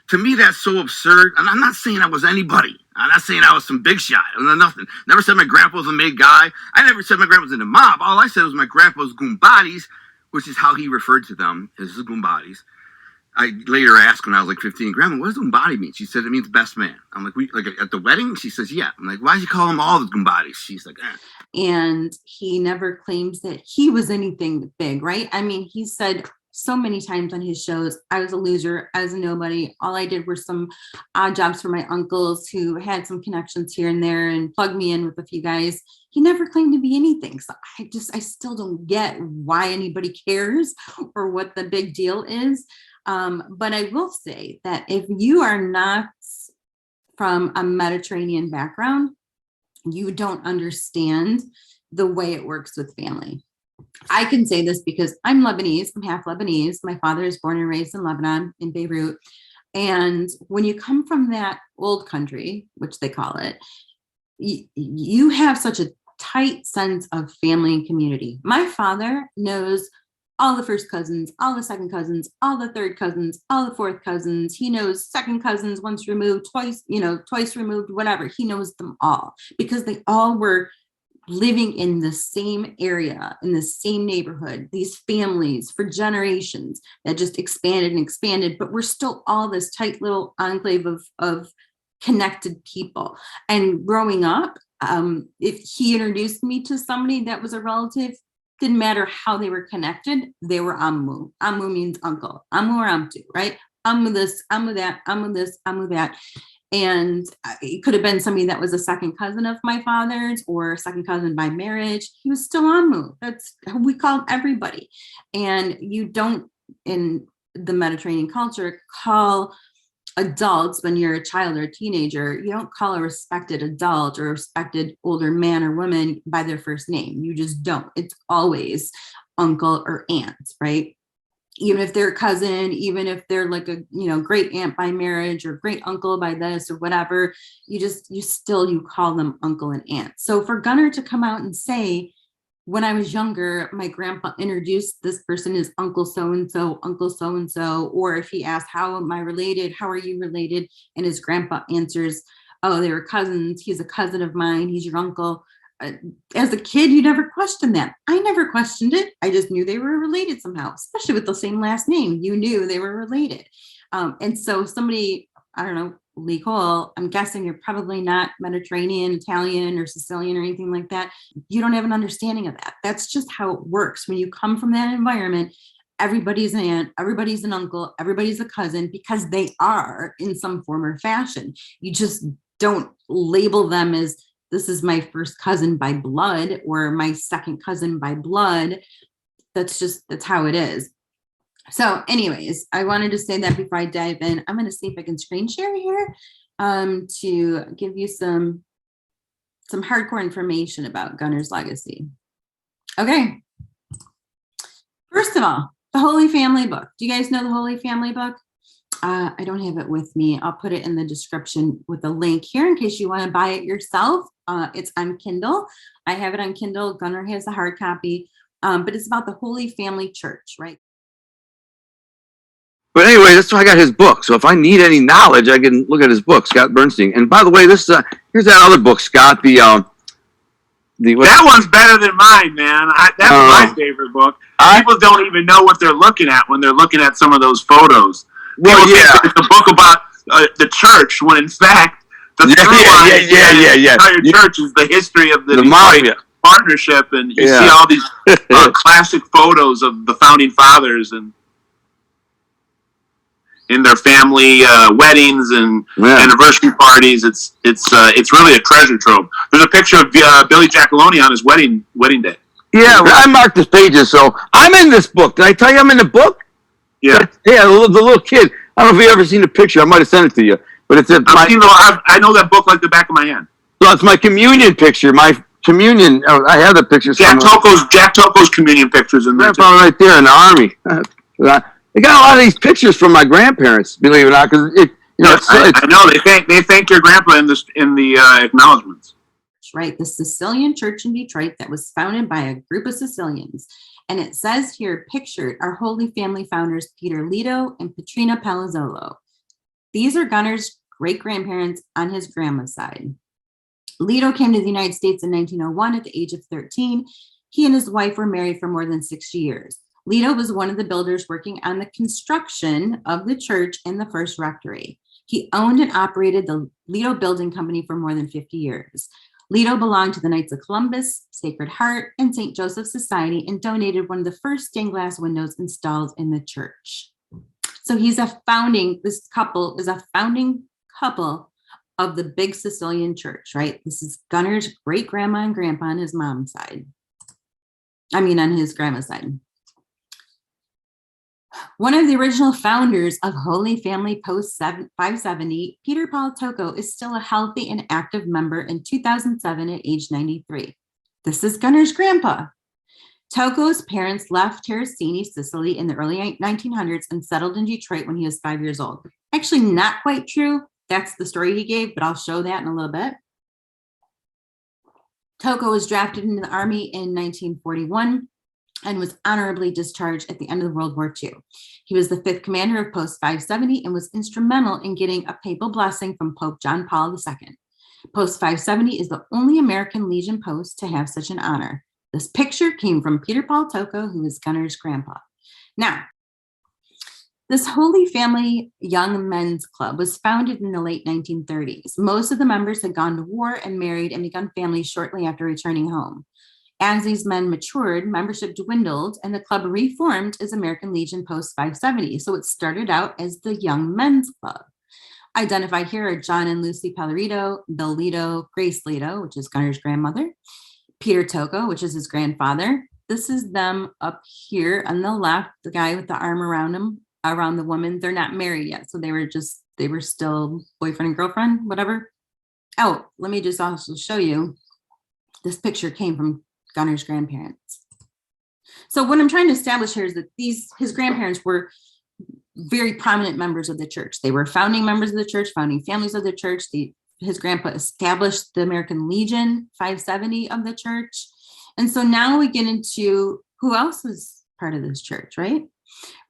To me, that's so absurd. And I'm not saying I was anybody. I'm not saying I was some big shot. Nothing. Never said my grandpa was a made guy. I never said my grandpa was in the mob. All I said was my grandpa's goombadis, which is how he referred to them as his goombadis. I later asked when I was like 15, Grandma, what does goombadi mean? She said it means best man. I'm like, like at the wedding? She says, yeah. I'm like, why did you call them all the goombadis? She's like, eh.
And he never claims that he was anything big, right? I mean, he said so many times on his shows, I was a loser, I was a nobody. All I did were some odd jobs for my uncles who had some connections here and there and plugged me in with a few guys. He never claimed to be anything. So I still don't get why anybody cares or what the big deal is. But I will say that if you are not from a Mediterranean background, you don't understand the way it works with family. I can say this because I'm Lebanese. I'm half Lebanese. My father is born and raised in Lebanon, in Beirut. And when you come from that old country, which they call it, you have such a tight sense of family and community. My father knows all the first cousins, all the second cousins, all the third cousins, all the fourth cousins. He knows second cousins once removed, twice removed, whatever. He knows them all because they all were living in the same area, in the same neighborhood, these families for generations that just expanded and expanded, but we're still all this tight little enclave of connected people. And growing up, if he introduced me to somebody that was a relative, didn't matter how they were connected, they were Ammu. Ammu means uncle. Ammu or Amtu, right? Ammu this, Ammu that, Ammu this, Ammu that. And it could have been somebody that was a second cousin of my father's or a second cousin by marriage. He was still Ammu. That's who we called everybody. And you don't, in the Mediterranean culture, call adults, when you're a child or a teenager, you don't call a respected adult or a respected older man or woman by their first name. You just don't. It's always uncle or aunt, right? Even if they're a cousin, even if they're like a, great aunt by marriage or great uncle by this or whatever, you call them uncle and aunt. So for Gunnar to come out and say, when I was younger, my grandpa introduced this person as uncle so-and-so, uncle so-and-so, or if he asked, how am I related? How are you related? And his grandpa answers, oh, they were cousins. He's a cousin of mine. He's your uncle. As a kid, you never questioned that. I never questioned it. I just knew they were related somehow, especially with the same last name. You knew they were related. And so somebody, I don't know, Lee Cole, I'm guessing you're probably not Mediterranean, Italian, or Sicilian or anything like that. You don't have an understanding of that. That's just how it works. When you come from that environment, everybody's an aunt, everybody's an uncle, everybody's a cousin, because they are in some form or fashion. You just don't label them as, this is my first cousin by blood or my second cousin by blood. That's how it is. So anyways, I wanted to say that before I dive in. I'm going to see if I can screen share here to give you some hardcore information about Gunnar's legacy. Okay. First of all, the Holy Family book. Do you guys know the Holy Family book? I don't have it with me. I'll put it in the description with a link here in case you want to buy it yourself. It's on Kindle. I have it on Kindle. Gunnar has a hard copy, but it's about the Holy Family Church, right?
But anyway, that's why I got his book. So if I need any knowledge, I can look at his book, Scott Bernstein. And by the way, this here's that other book, Scott. That
one's better than mine, man. That's my favorite book. People don't even know what they're looking at when they're looking at some of those photos. Well, yeah, it's a book about the church, when in fact the entire church is the history of the Detroit partnership, and you see all these classic photos of the founding fathers and in their family weddings and anniversary parties. It's really a treasure trove. There's a picture of Billy Giacalone on his wedding day.
Yeah, I marked his pages, so I'm in this book. Did I tell you I'm in the book?
Yeah.
Yeah, the little kid. I don't know if you ever seen the picture. I might have sent it to you, but it's
I know that book like the back of my hand.
So it's my communion picture. My communion. I have the pictures.
Jack Tocco's communion pictures in there.
Right there in the army. They got a lot of these pictures from my grandparents, believe it or not, because
I know they thank your grandpa in the acknowledgments.
Right, the Sicilian church in Detroit that was founded by a group of Sicilians. And it says here, pictured are Holy Family founders Peter Lido and Petrina Palazzolo. These are Gunnar's great-grandparents on his grandma's side. Lido came to the United States in 1901 at the age of 13. He and his wife were married for more than 60 years. Lido was one of the builders working on the construction of the church and the first rectory. He owned and operated the Lido Building Company for more than 50 years. Lido belonged to the Knights of Columbus, Sacred Heart, and St. Joseph Society and donated one of the first stained glass windows installed in the church. So this couple is a founding couple of the big Sicilian church, right? This is Gunnar's great grandma and grandpa on his mom's side. On his grandma's side. One of the original founders of Holy Family Post 570, Peter Paul Tocco, is still a healthy and active member in 2007 at age 93. This is Gunnar's grandpa. Tocco's parents left Terracini, Sicily in the early 1900s and settled in Detroit when he was 5 years old. Actually, not quite true. That's the story he gave, but I'll show that in a little bit. Tocco was drafted into the Army in 1941. And was honorably discharged at the end of World War II. He was the 5th commander of Post 570 and was instrumental in getting a papal blessing from Pope John Paul II. Post 570 is the only American Legion post to have such an honor. This picture came from Peter Paul Tocco, who is Gunnar's grandpa. Now, this Holy Family Young Men's Club was founded in the late 1930s. Most of the members had gone to war and married and begun families shortly after returning home. As these men matured, membership dwindled, and the club reformed as American Legion Post 570. So it started out as the Young Men's Club. Identified here are John and Lucy Pellerito, Bill Lido, Grace Lido, which is Gunnar's grandmother, Peter Tocco, which is his grandfather. This is them up here on the left, the guy with the arm around him, around the woman. They're not married yet, so they were still boyfriend and girlfriend, whatever. Oh, let me just also show you, this picture came from Gunner's grandparents. So what I'm trying to establish here is that his grandparents were very prominent members of the church. They were founding members of the church, founding families of the church. His grandpa established the American Legion 570 of the church. And so now we get into who else was part of this church, right?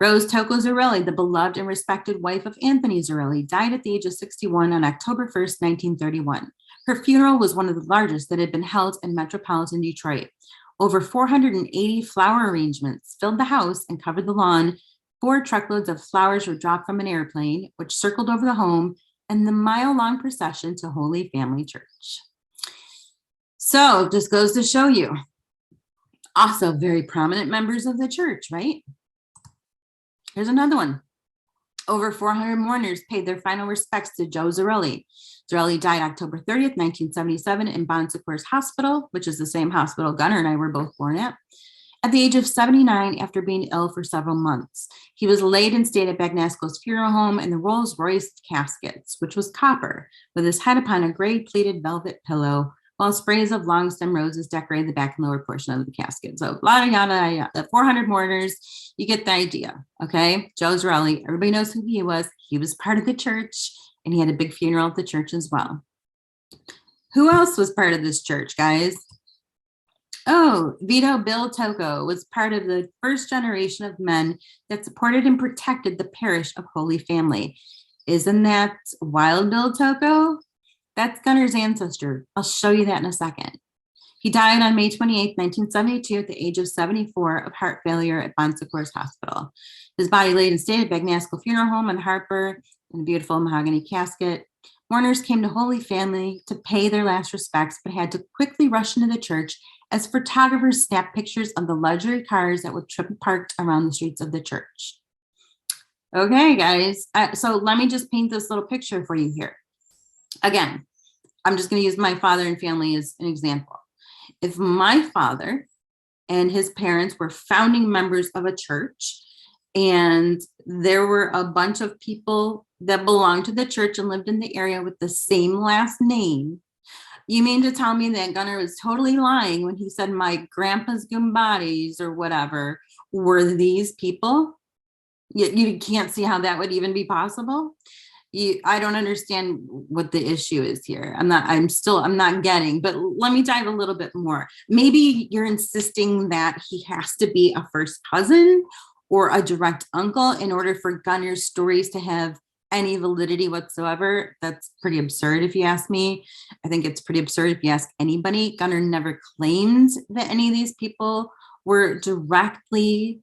Rose Tocco Zarelli, the beloved and respected wife of Anthony Zarelli, died at the age of 61 on October 1st, 1931. Her funeral was one of the largest that had been held in metropolitan Detroit. Over 480 flower arrangements filled the house and covered the lawn. 4 truckloads of flowers were dropped from an airplane, which circled over the home, and the mile-long procession to Holy Family Church. So this goes to show you, also very prominent members of the church, right? Here's another one. Over 400 mourners paid their final respects to Joe Zarelli. Zarelli died October 30th, 1977 in Bon Secours Hospital, which is the same hospital Gunner and I were both born at the age of 79 after being ill for several months. He was laid in state at Bagnasco's funeral home in the Rolls-Royce caskets, which was copper, with his head upon a gray pleated velvet pillow, while sprays of long stem roses decorated the back and lower portion of the casket. So yada, yada, yada. 400 mourners, you get the idea, okay? Joe Zarelli, everybody knows who he was. He was part of the church, and he had a big funeral at the church as well. Who else was part of this church, guys? Oh, Vito Bill Tocco was part of the first generation of men that supported and protected the parish of Holy Family. Isn't that Wild Bill Tocco? That's Gunner's ancestor. I'll show you that in a second. He died on May 28, 1972 at the age of 74 of heart failure at Bon Secours Hospital. His body laid in state at Bagnasco Funeral Home in Harper in a beautiful mahogany casket. Mourners came to Holy Family to pay their last respects, but had to quickly rush into the church as photographers snapped pictures of the luxury cars that were parked around the streets of the church. Okay, guys. So let me just paint this little picture for you here. Again, I'm just going to use my father and family as an example. If my father and his parents were founding members of a church, and there were a bunch of people that belonged to the church and lived in the area with the same last name, you mean to tell me that Gunner was totally lying when he said my grandpa's Gumbatis or whatever were these people? You can't see how that would even be possible. I don't understand what the issue is here. I'm not getting, but let me dive a little bit more. Maybe you're insisting that he has to be a first cousin or a direct uncle in order for Gunner's stories to have any validity whatsoever. That's pretty absurd if you ask me. I think it's pretty absurd if you ask anybody. Gunner never claimed that any of these people were directly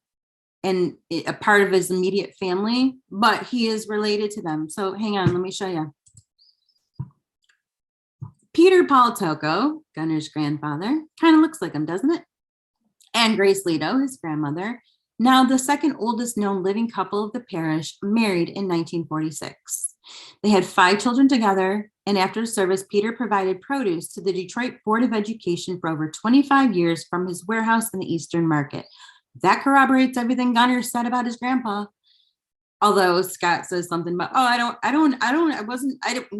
and a part of his immediate family, but he is related to them. So hang on, let me show you. Peter Paul Tocco, Gunner's grandfather, kind of looks like him, doesn't it? And Grace Leto, his grandmother, now the second oldest known living couple of the parish, married in 1946. They had 5 children together, and after service, Peter provided produce to the Detroit Board of Education for over 25 years from his warehouse in the Eastern Market. That corroborates everything Gunner said about his grandpa. Although Scott says something about, what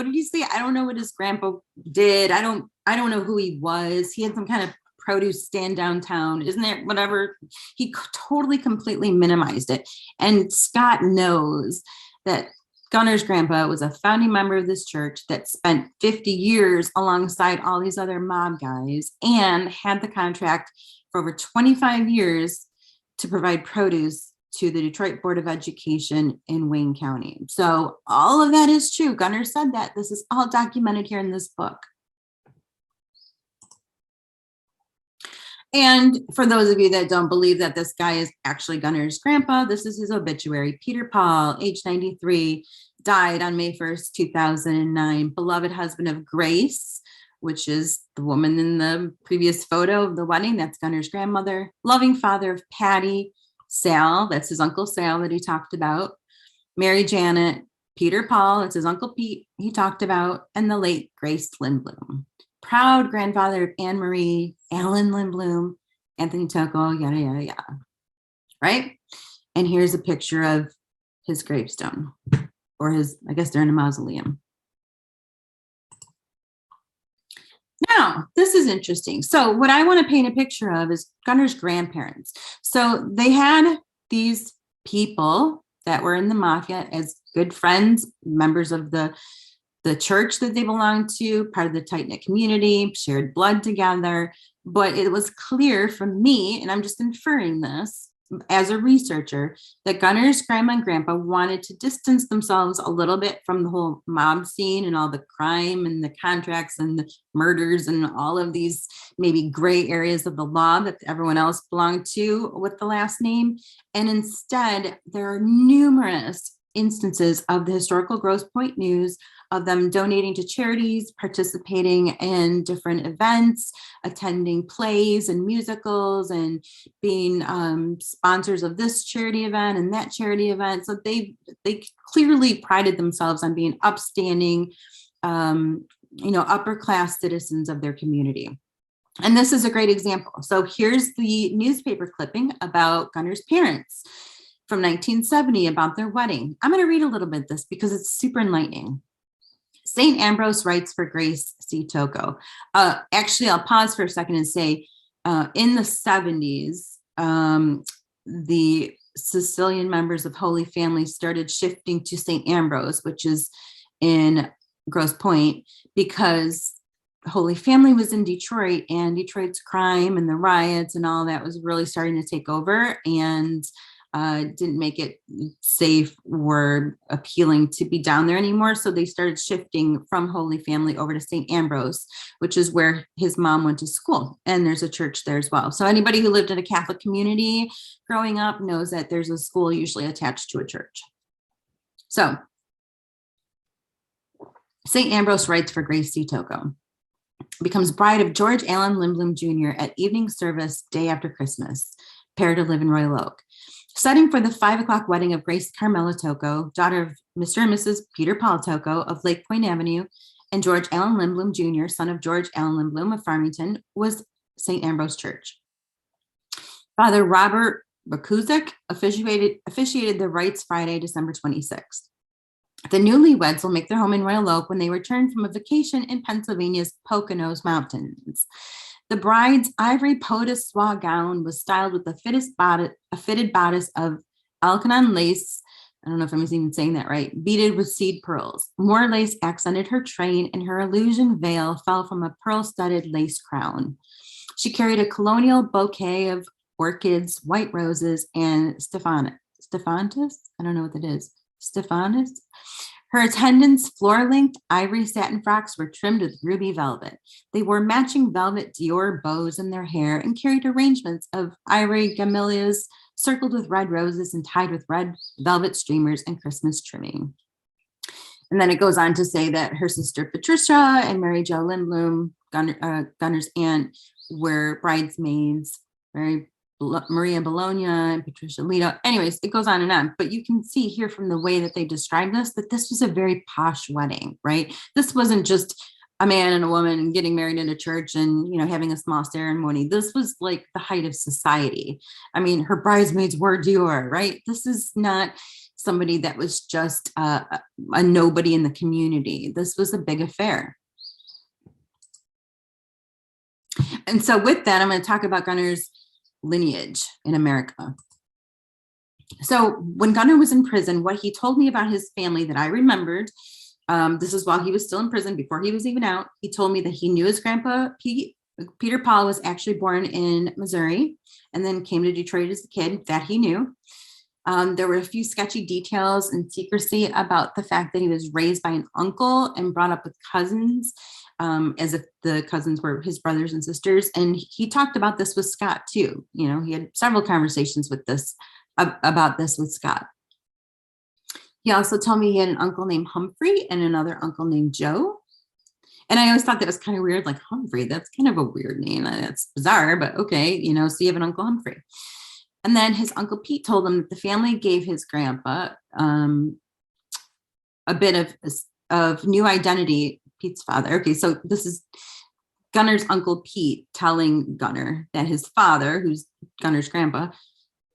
did he say? I don't know what his grandpa did. I don't know who he was. He had some kind of produce stand downtown. Isn't there whatever? He totally, completely minimized it. And Scott knows that Gunner's grandpa was a founding member of this church that spent 50 years alongside all these other mob guys and had the contract for over 25 years to provide produce to the Detroit Board of Education in Wayne County. So all of that is true. Gunner said that. This is all documented here in this book. And for those of you that don't believe that this guy is actually Gunner's grandpa, this is his obituary. Peter Paul, age 93, died on May 1st, 2009. Beloved husband of Grace, which is the woman in the previous photo of the wedding. That's Gunner's grandmother. Loving father of Patty, Sal, that's his Uncle Sal that he talked about. Mary Janet, Peter Paul, that's his Uncle Pete he talked about, and the late Grace Lindblom. Proud grandfather of Anne Marie, Alan Lindblom, Anthony Tocco, yada, yada, yada. Right? And here's a picture of his gravestone, or I guess they're in a mausoleum. Now, this is interesting. So what I want to paint a picture of is Gunner's grandparents. So they had these people that were in the mafia as good friends, members of the church that they belonged to, part of the tight-knit community, shared blood together. But it was clear from me, and I'm just inferring this as a researcher, that Gunner's grandma and grandpa wanted to distance themselves a little bit from the whole mob scene and all the crime and the contracts and the murders and all of these maybe gray areas of the law that everyone else belonged to with the last name. And instead, there are numerous instances of the historical Grosse Pointe News of them donating to charities, participating in different events, attending plays and musicals, and being sponsors of this charity event and that charity event. So they clearly prided themselves on being upstanding, upper class citizens of their community. And this is a great example. So here's the newspaper clipping about Gunner's parents from 1970 about their wedding. I'm going to read a little bit of this because it's super enlightening. St. Ambrose writes for Grace C. Tocco. Actually, I'll pause for a second and say, in the 70s, the Sicilian members of Holy Family started shifting to St. Ambrose, which is in Grosse Pointe, because Holy Family was in Detroit, and Detroit's crime and the riots and all that was really starting to take over, and didn't make it safe or appealing to be down there anymore. So they started shifting from Holy Family over to St. Ambrose, which is where his mom went to school. And there's a church there as well. So anybody who lived in a Catholic community growing up knows that there's a school usually attached to a church. So St. Ambrose writes for Grace C. Tocco. Becomes bride of George Allen Lindblom Jr. at evening service day after Christmas. Pair to live in Royal Oak. Setting for the 5 o'clock wedding of Grace Carmela Tocco, daughter of Mr. and Mrs. Peter Paul Tocco of Lake Point Avenue, and George Allen Lindblom Jr., son of George Allen Lindblom of Farmington, was St. Ambrose Church. Father Robert Bakuzek officiated the rites Friday, December 26th. The newlyweds will make their home in Royal Oak when they return from a vacation in Pennsylvania's Poconos Mountains. The bride's ivory pot de soie gown was styled with a fitted bodice of Alcanon lace. I don't know if I'm even saying that right, beaded with seed pearls. More lace accented her train, and her illusion veil fell from a pearl-studded lace crown. She carried a colonial bouquet of orchids, white roses, and stephantis. I don't know what that is. Stephantis. Her attendants' floor-length ivory satin frocks were trimmed with ruby velvet. They wore matching velvet Dior bows in their hair and carried arrangements of ivory camellias circled with red roses and tied with red velvet streamers and Christmas trimming. And then it goes on to say that her sister Patricia and Mary Jo Lindblom, Gunner's aunt, were bridesmaids. Maria Bologna and Patricia Lido. Anyways, it goes on and on, but you can see here from the way that they describe this, that this was a very posh wedding, right? This wasn't just a man and a woman getting married in a church and, having a small ceremony. This was like the height of society. I mean, her bridesmaids were Dior, right? This is not somebody that was just a nobody in the community. This was a big affair. And so with that, I'm going to talk about Gunner's lineage in America. So when Gunner was in prison, what he told me about his family that I remembered, this is while he was still in prison, before he was even out, he told me that he knew his grandpa, Peter Paul, was actually born in Missouri and then came to Detroit as a kid. That he knew. There were a few sketchy details and secrecy about the fact that he was raised by an uncle and brought up with cousins, as if the cousins were his brothers and sisters. And he talked about this with Scott too. He had several conversations about this with Scott. He also told me he had an uncle named Humphrey and another uncle named Joe. And I always thought that was kind of weird, like Humphrey, that's kind of a weird name. That's bizarre, but okay, so you have an Uncle Humphrey. And then his Uncle Pete told him that the family gave his grandpa a bit of new identity, Pete's father. Okay, so this is Gunner's Uncle Pete telling Gunner that his father, who's Gunner's grandpa,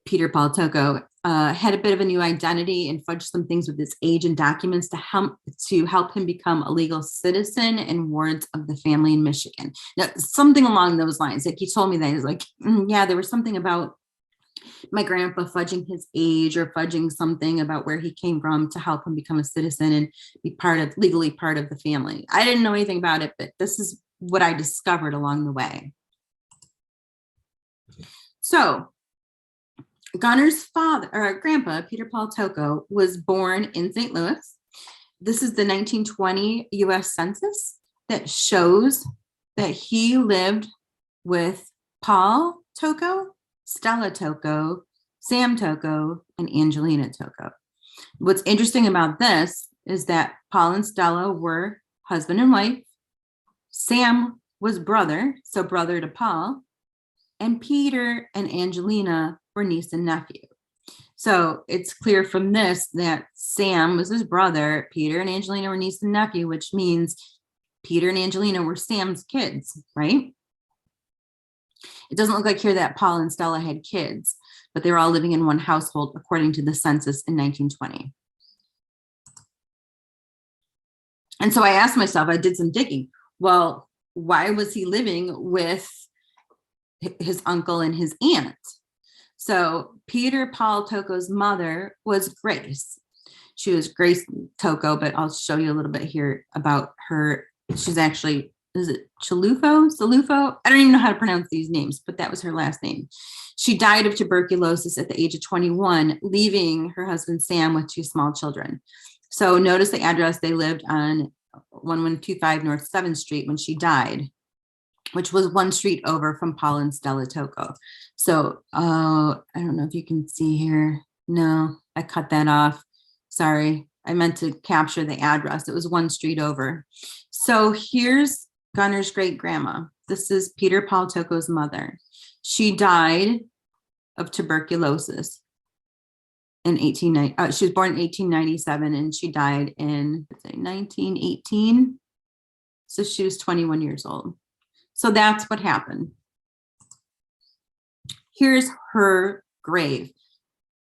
Peter Paul Tocco, had a bit of a new identity and fudged some things with his age and documents to help him become a legal citizen and wards of the family in Michigan. Now, something along those lines. Like he told me that he's like, yeah, there was something about my grandpa fudging his age or fudging something about where he came from to help him become a citizen and be legally part of the family. I didn't know anything about it, but this is what I discovered along the way. So Gunner's father or grandpa, Peter Paul Tocco, was born in St. Louis. This is the 1920 US Census that shows that he lived with Paul Tocco, Stella Tocco, Sam Tocco, and Angelina Tocco. What's interesting about this is that Paul and Stella were husband and wife. Sam was brother, so brother to Paul. And Peter and Angelina were niece and nephew. So it's clear from this that Sam was his brother, Peter and Angelina were niece and nephew, which means Peter and Angelina were Sam's kids, right? It doesn't look like here that Paul and Stella had kids, but they were all living in one household according to the census in 1920. And so I asked myself, I did some digging. Well, why was he living with his uncle and his aunt? So Peter Paul Tocco's mother was Grace. She was Grace Tocco, but I'll show you a little bit here about her. She's actually, is it Salufo? I don't even know how to pronounce these names, but that was her last name. She died of tuberculosis at the age of 21, leaving her husband Sam with 2 small children. So notice the address. They lived on 1125 North 7th Street when she died, which was 1 street over from Paul and Stella Tocco. So I don't know if you can see here. No, I cut that off. Sorry, I meant to capture the address. It was 1 street over. So here's Gunner's great grandma. This is Peter Paul Tocco's mother. She died of tuberculosis in 1890. She was born in 1897 and she died in 1918. So she was 21 years old. So that's what happened. Here's her grave.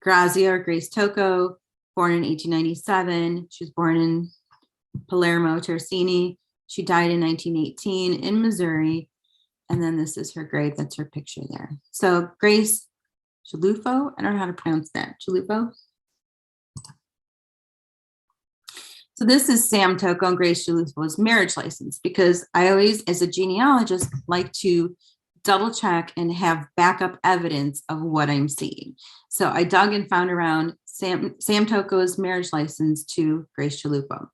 Grazia or Grace Tocco, born in 1897. She was born in Palermo, Tersini. She died in 1918 in Missouri. And then this is her grave. That's her picture there. So Grace Chalufo, I don't know how to pronounce that. Chalufo. So this is Sam Tocco and Grace Chalufo's marriage license, because I always, as a genealogist, like to double check and have backup evidence of what I'm seeing. So I dug and found around Sam Tocco's marriage license to Grace Chalufo,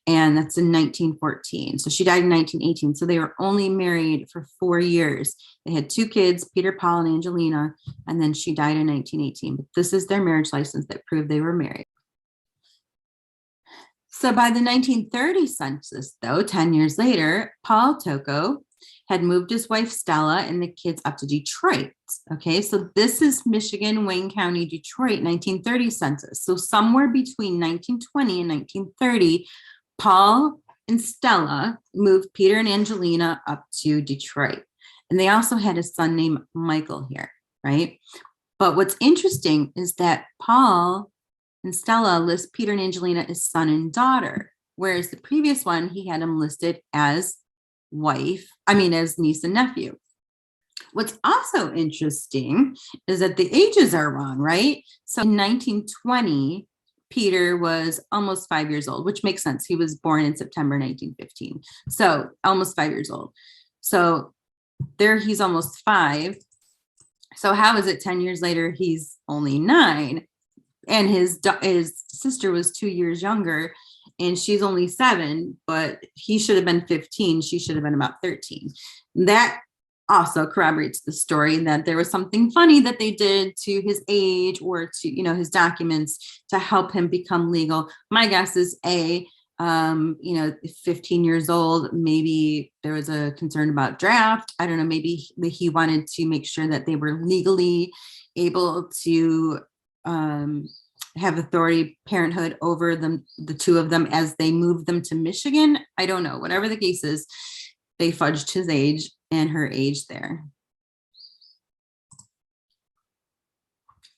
and that's in 1914. So she died in 1918. So they were only married for 4 years. They had 2 kids, Peter, Paul, and Angelina, and then she died in 1918. But this is their marriage license that proved they were married. So by the 1930 census, though, 10 years later, Paul Tocco had moved his wife Stella and the kids up to Detroit. Okay, so this is Michigan, Wayne County, Detroit, 1930 census. So somewhere between 1920 and 1930, Paul and Stella moved Peter and Angelina up to Detroit. And they also had a son named Michael here, right? But what's interesting is that Paul and Stella list Peter and Angelina as son and daughter, whereas the previous one, he had them listed as as niece and nephew. What's also interesting is that the ages are wrong, right? So in 1920, Peter was almost 5 years old, which makes sense. He was born in September 1915. So almost 5 years old. So there he's almost 5. So how is it 10 years later, he's only 9? And his sister was 2 years younger, and she's only 7, but he should have been 15. She should have been about 13. That also corroborates the story that there was something funny that they did to his age or to, his documents to help him become legal. My guess is 15 years old, maybe there was a concern about draft. I don't know, maybe he wanted to make sure that they were legally able to have authority parenthood over them, the 2 of them, as they moved them to Michigan. I don't know. Whatever the case is, they fudged his age and her age there.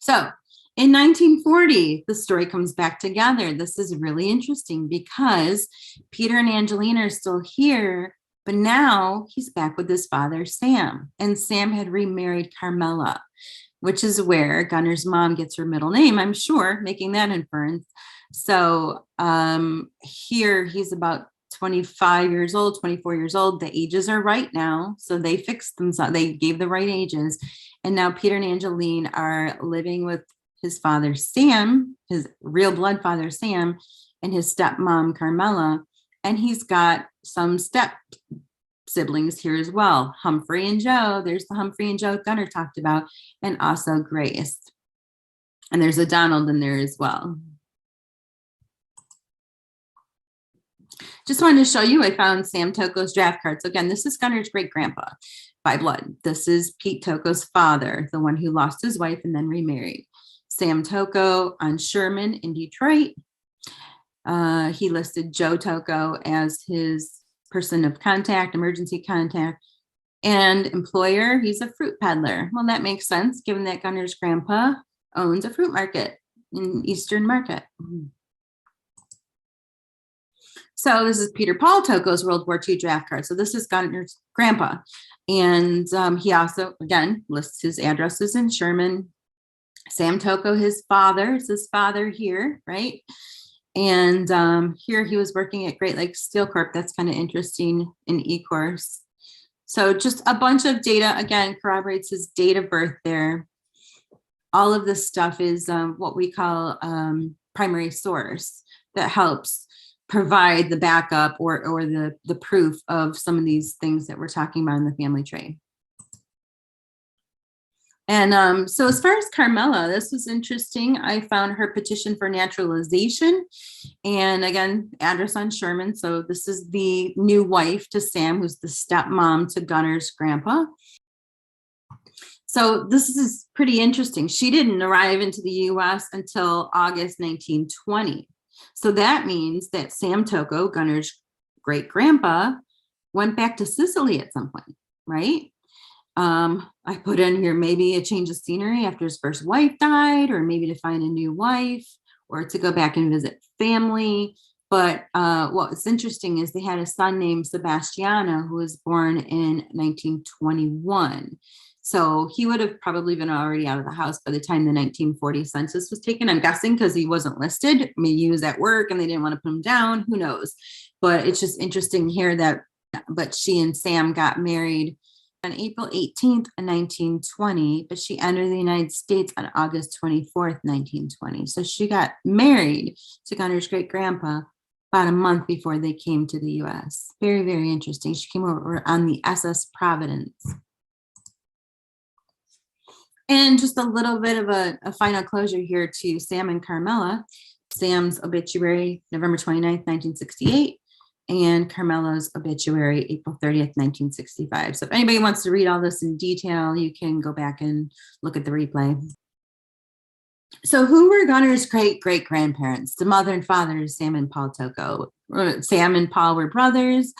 So in 1940, the story comes back together. This is really interesting because Peter and Angelina are still here, but now he's back with his father, Sam. And Sam had remarried Carmela, which is where Gunner's mom gets her middle name, I'm sure, making that inference. So here he's about 25 years old, 24 years old. The ages are right now. So they fixed themselves. They gave the right ages. And now Peter and Angeline are living with his father, Sam, his real blood father, Sam, and his stepmom, Carmela. And he's got some step siblings here as well. Humphrey and Joe. There's the Humphrey and Joe Gunner talked about, and also Grace. And there's a Donald in there as well. Just wanted to show you, I found Sam Tocco's draft card. So again, this is Gunner's great grandpa by blood. This is Pete Tocco's father, the one who lost his wife and then remarried. Sam Tocco on Sherman in Detroit. He listed Joe Tocco as his person of contact, emergency contact, and employer. He's a fruit peddler. Well, that makes sense given that Gunner's grandpa owns a fruit market in Eastern Market. So this is Peter Paul Tocco's World War II draft card. So this is Gunner's grandpa. And he also, again, lists his addresses in Sherman. Sam Tocco, his father, is his father here, right? And here he was working at Great Lakes Steel Corp. That's kind of interesting in eCourse. So just a bunch of data, again, corroborates his date of birth there. All of this stuff is what we call primary source that helps provide the backup or the proof of some of these things that we're talking about in the family tree. And so as far as Carmela, this was interesting. I found her petition for naturalization. And again, address on Sherman. So this is the new wife to Sam, who's the stepmom to Gunner's grandpa. So this is pretty interesting. She didn't arrive into the US until August 1920. So that means that Sam Tocco, Gunner's great grandpa, went back to Sicily at some point, right? I put in here maybe a change of scenery after his first wife died, or maybe to find a new wife, or to go back and visit family. But what's interesting is they had a son named Sebastiano who was born in 1921. So he would have probably been already out of the house by the time the 1940 census was taken. I'm guessing because he wasn't listed. Maybe he was at work and they didn't want to put him down. Who knows? But it's just interesting here that, but she and Sam got married on April 18th, 1920, but she entered the United States on August 24th, 1920. So she got married to Gunner's great grandpa about a month before they came to the US. Very, very interesting. She came over on the SS Providence. And just a little bit of a final closure here to Sam and Carmela. Sam's obituary, November 29th, 1968, and Carmela's obituary, April 30th, 1965. So if anybody wants to read all this in detail, you can go back and look at the replay. So who were Gunner's great-great-grandparents? The mother and father is Sam and Paul Tocco. Sam and Paul were brothers.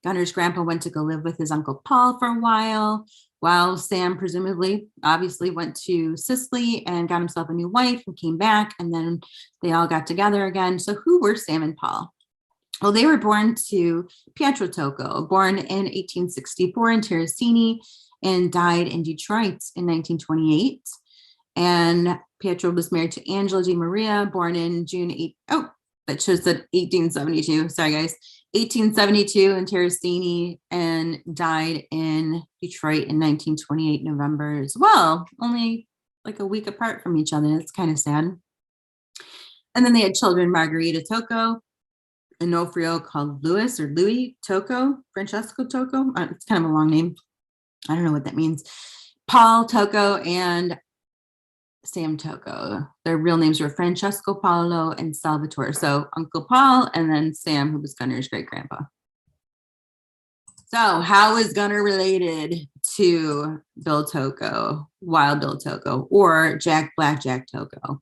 Gunner's grandpa went to go live with his Uncle Paul for a while Sam presumably obviously went to Sicily and got himself a new wife and came back, and then they all got together again. So who were Sam and Paul? Well, they were born to Pietro Tocco, born in 1864 in Terracini and died in Detroit in 1928. And Pietro was married to Angela Di Maria, born in June 8. Oh, that shows that 1872. Sorry, guys. 1872 in Terracini and died in Detroit in 1928 November as well. Only like a week apart from each other. That's kind of sad. And then they had children, Margarita Tocco, Onofrio called Louis Tocco, Francesco Tocco. It's kind of a long name. I don't know what that means. Paul Tocco and Sam Tocco. Their real names were Francesco Paolo and Salvatore. So Uncle Paul and then Sam, who was Gunner's great grandpa. So how is Gunner related to Bill Tocco, Wild Bill Tocco, or Blackjack Tocco?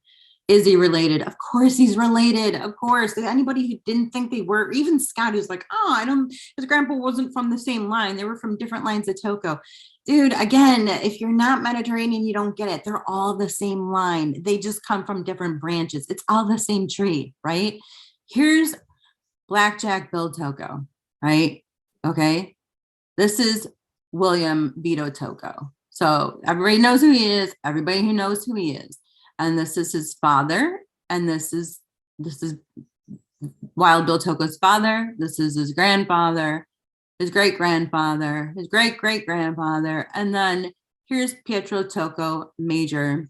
Is he related? Of course he's related. Of course. Anybody who didn't think they were, even Scott, who's like, oh, his grandpa wasn't from the same line. They were from different lines of Tocco. Dude, again, if you're not Mediterranean, you don't get it. They're all the same line. They just come from different branches. It's all the same tree, right? Here's Blackjack Bill Tocco, right? Okay. This is William Vito Tocco. So everybody knows who he is. Everybody who knows who he is. And this is his father, and this is Wild Bill Tocco's father. This is his grandfather, his great-grandfather, his great-great-grandfather, and then here's Pietro Tocco, Major.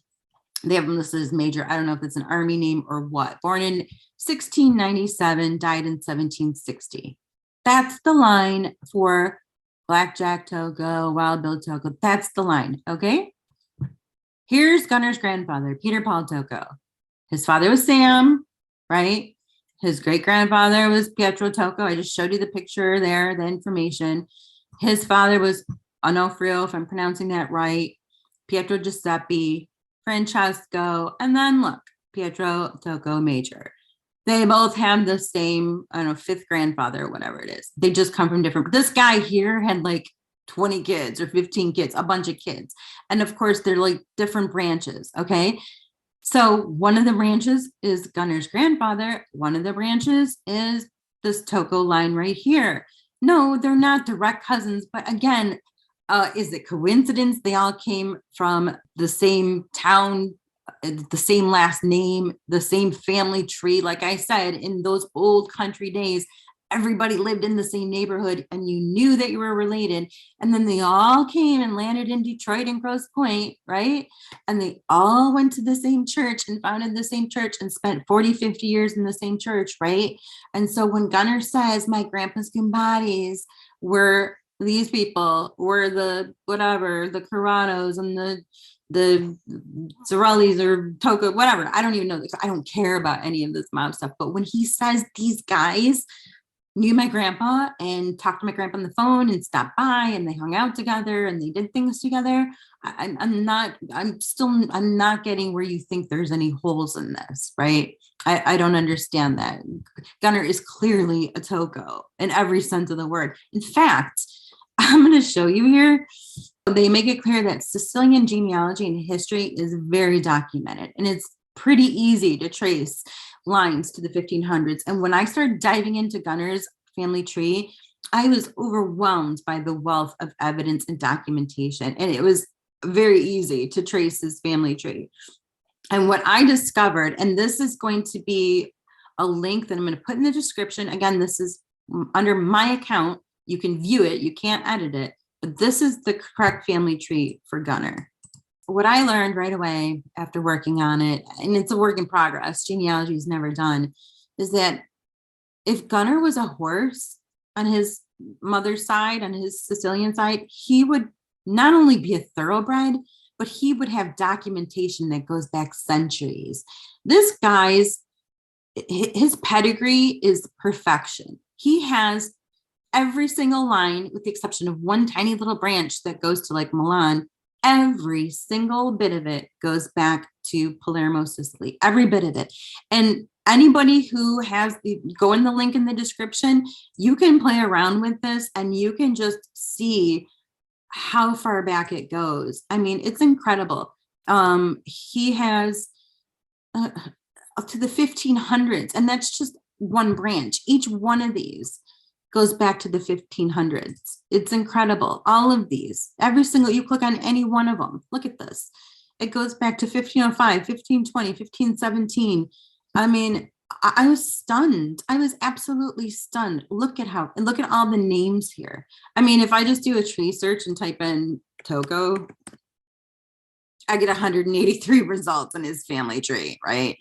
They have him listed as Major. I don't know if it's an army name or what. Born in 1697, died in 1760. That's the line for Blackjack Tocco, Wild Bill Tocco. That's the line, okay? Here's Gunner's grandfather, Peter Paul Tocco. His father was Sam, right? His great-grandfather was Pietro Tocco. I just showed you the picture there, the information. His father was Onofrio, if I'm pronouncing that right, Pietro Giuseppe, Francesco, and then look, Pietro Tocco Major. They both have the same, I don't know, fifth grandfather or whatever it is. They just come from different. This guy here had like 20 kids or 15 kids, a bunch of kids. And of course, they're like different branches, okay? So one of the branches is Gunner's grandfather. One of the branches is this Tocco line right here. No, they're not direct cousins, but again, is it coincidence? They all came from the same town, the same last name, the same family tree. Like I said, in those old country days, everybody lived in the same neighborhood and you knew that you were related. And then they all came and landed in Detroit and Grosse Pointe, right? And they all went to the same church and founded the same church and spent 40, 50 years in the same church, right? And so when Gunner says my grandpa's Gumbatis were these people, were the whatever, the Corrados and the Zarellis or Tocco, whatever, I don't even know. I don't care about any of this mob stuff. But when he says these guys knew my grandpa and talked to my grandpa on the phone and stopped by and they hung out together and they did things together, I'm not getting where you think there's any holes in this, right? I don't understand that. Gunner is clearly a Tocco in every sense of the word. In fact, I'm going to show you here. They make it clear that Sicilian genealogy and history is very documented, and it's pretty easy to trace lines to the 1500s. And when I started diving into Gunner's family tree, I was overwhelmed by the wealth of evidence and documentation, and it was very easy to trace his family tree. And what I discovered, and this is going to be a link that I'm going to put in the description. Again, this is under my account. You can view it. You can't edit it. But this is the correct family tree for Gunner. What I learned right away after working on it, and it's a work in progress, genealogy is never done, is that if Gunner was a horse on his mother's side, on his Sicilian side, he would not only be a thoroughbred, but he would have documentation that goes back centuries. This guy's, his pedigree is perfection. He has every single line, with the exception of one tiny little branch that goes to like Milan. Every single bit of it goes back to Palermo, Sicily, every bit of it. And anybody who has go in the link in the description, you can play around with this and you can just see how far back it goes. I mean, it's incredible. He has up to the 1500s, and that's just one branch. Each one of these goes back to the 1500s. It's incredible. All of these, every single, you click on any one of them. Look at this. It goes back to 1505, 1520, 1517. I mean, I was stunned. I was absolutely stunned. Look at all the names here. I mean, if I just do a tree search and type in Tocco, I get 183 results in his family tree, right?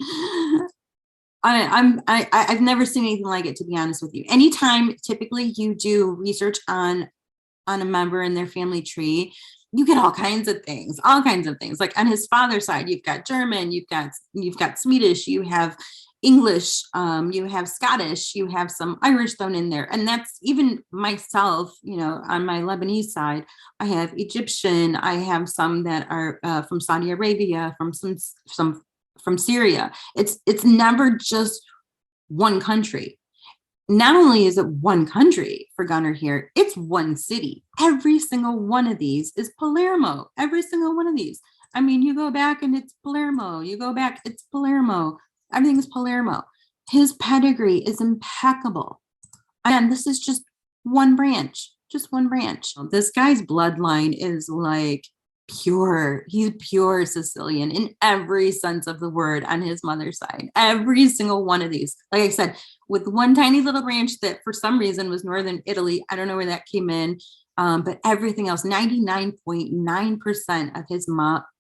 I've never seen anything like it, to be honest with you. Anytime typically you do research on a member in their family tree, you get all kinds of things. Like on his father's side, you've got German, you've got Swedish, you have English, you have Scottish, you have some Irish thrown in there. And that's even myself, on my Lebanese side, I have Egyptian, I have some that are from Saudi Arabia, from some from Syria. It's never just one country. Not only is it one country for Gunner here, it's one city. Every single one of these is Palermo. Every single one of these. I mean, you go back and it's Palermo. You go back, it's Palermo. Everything is Palermo. His pedigree is impeccable. Again, this is just one branch. This guy's bloodline is like pure. He's pure Sicilian in every sense of the word on his mother's side. Every single one of these. Like I said, with one tiny little branch that for some reason was Northern Italy. I don't know where that came in. But everything else, 99.9% of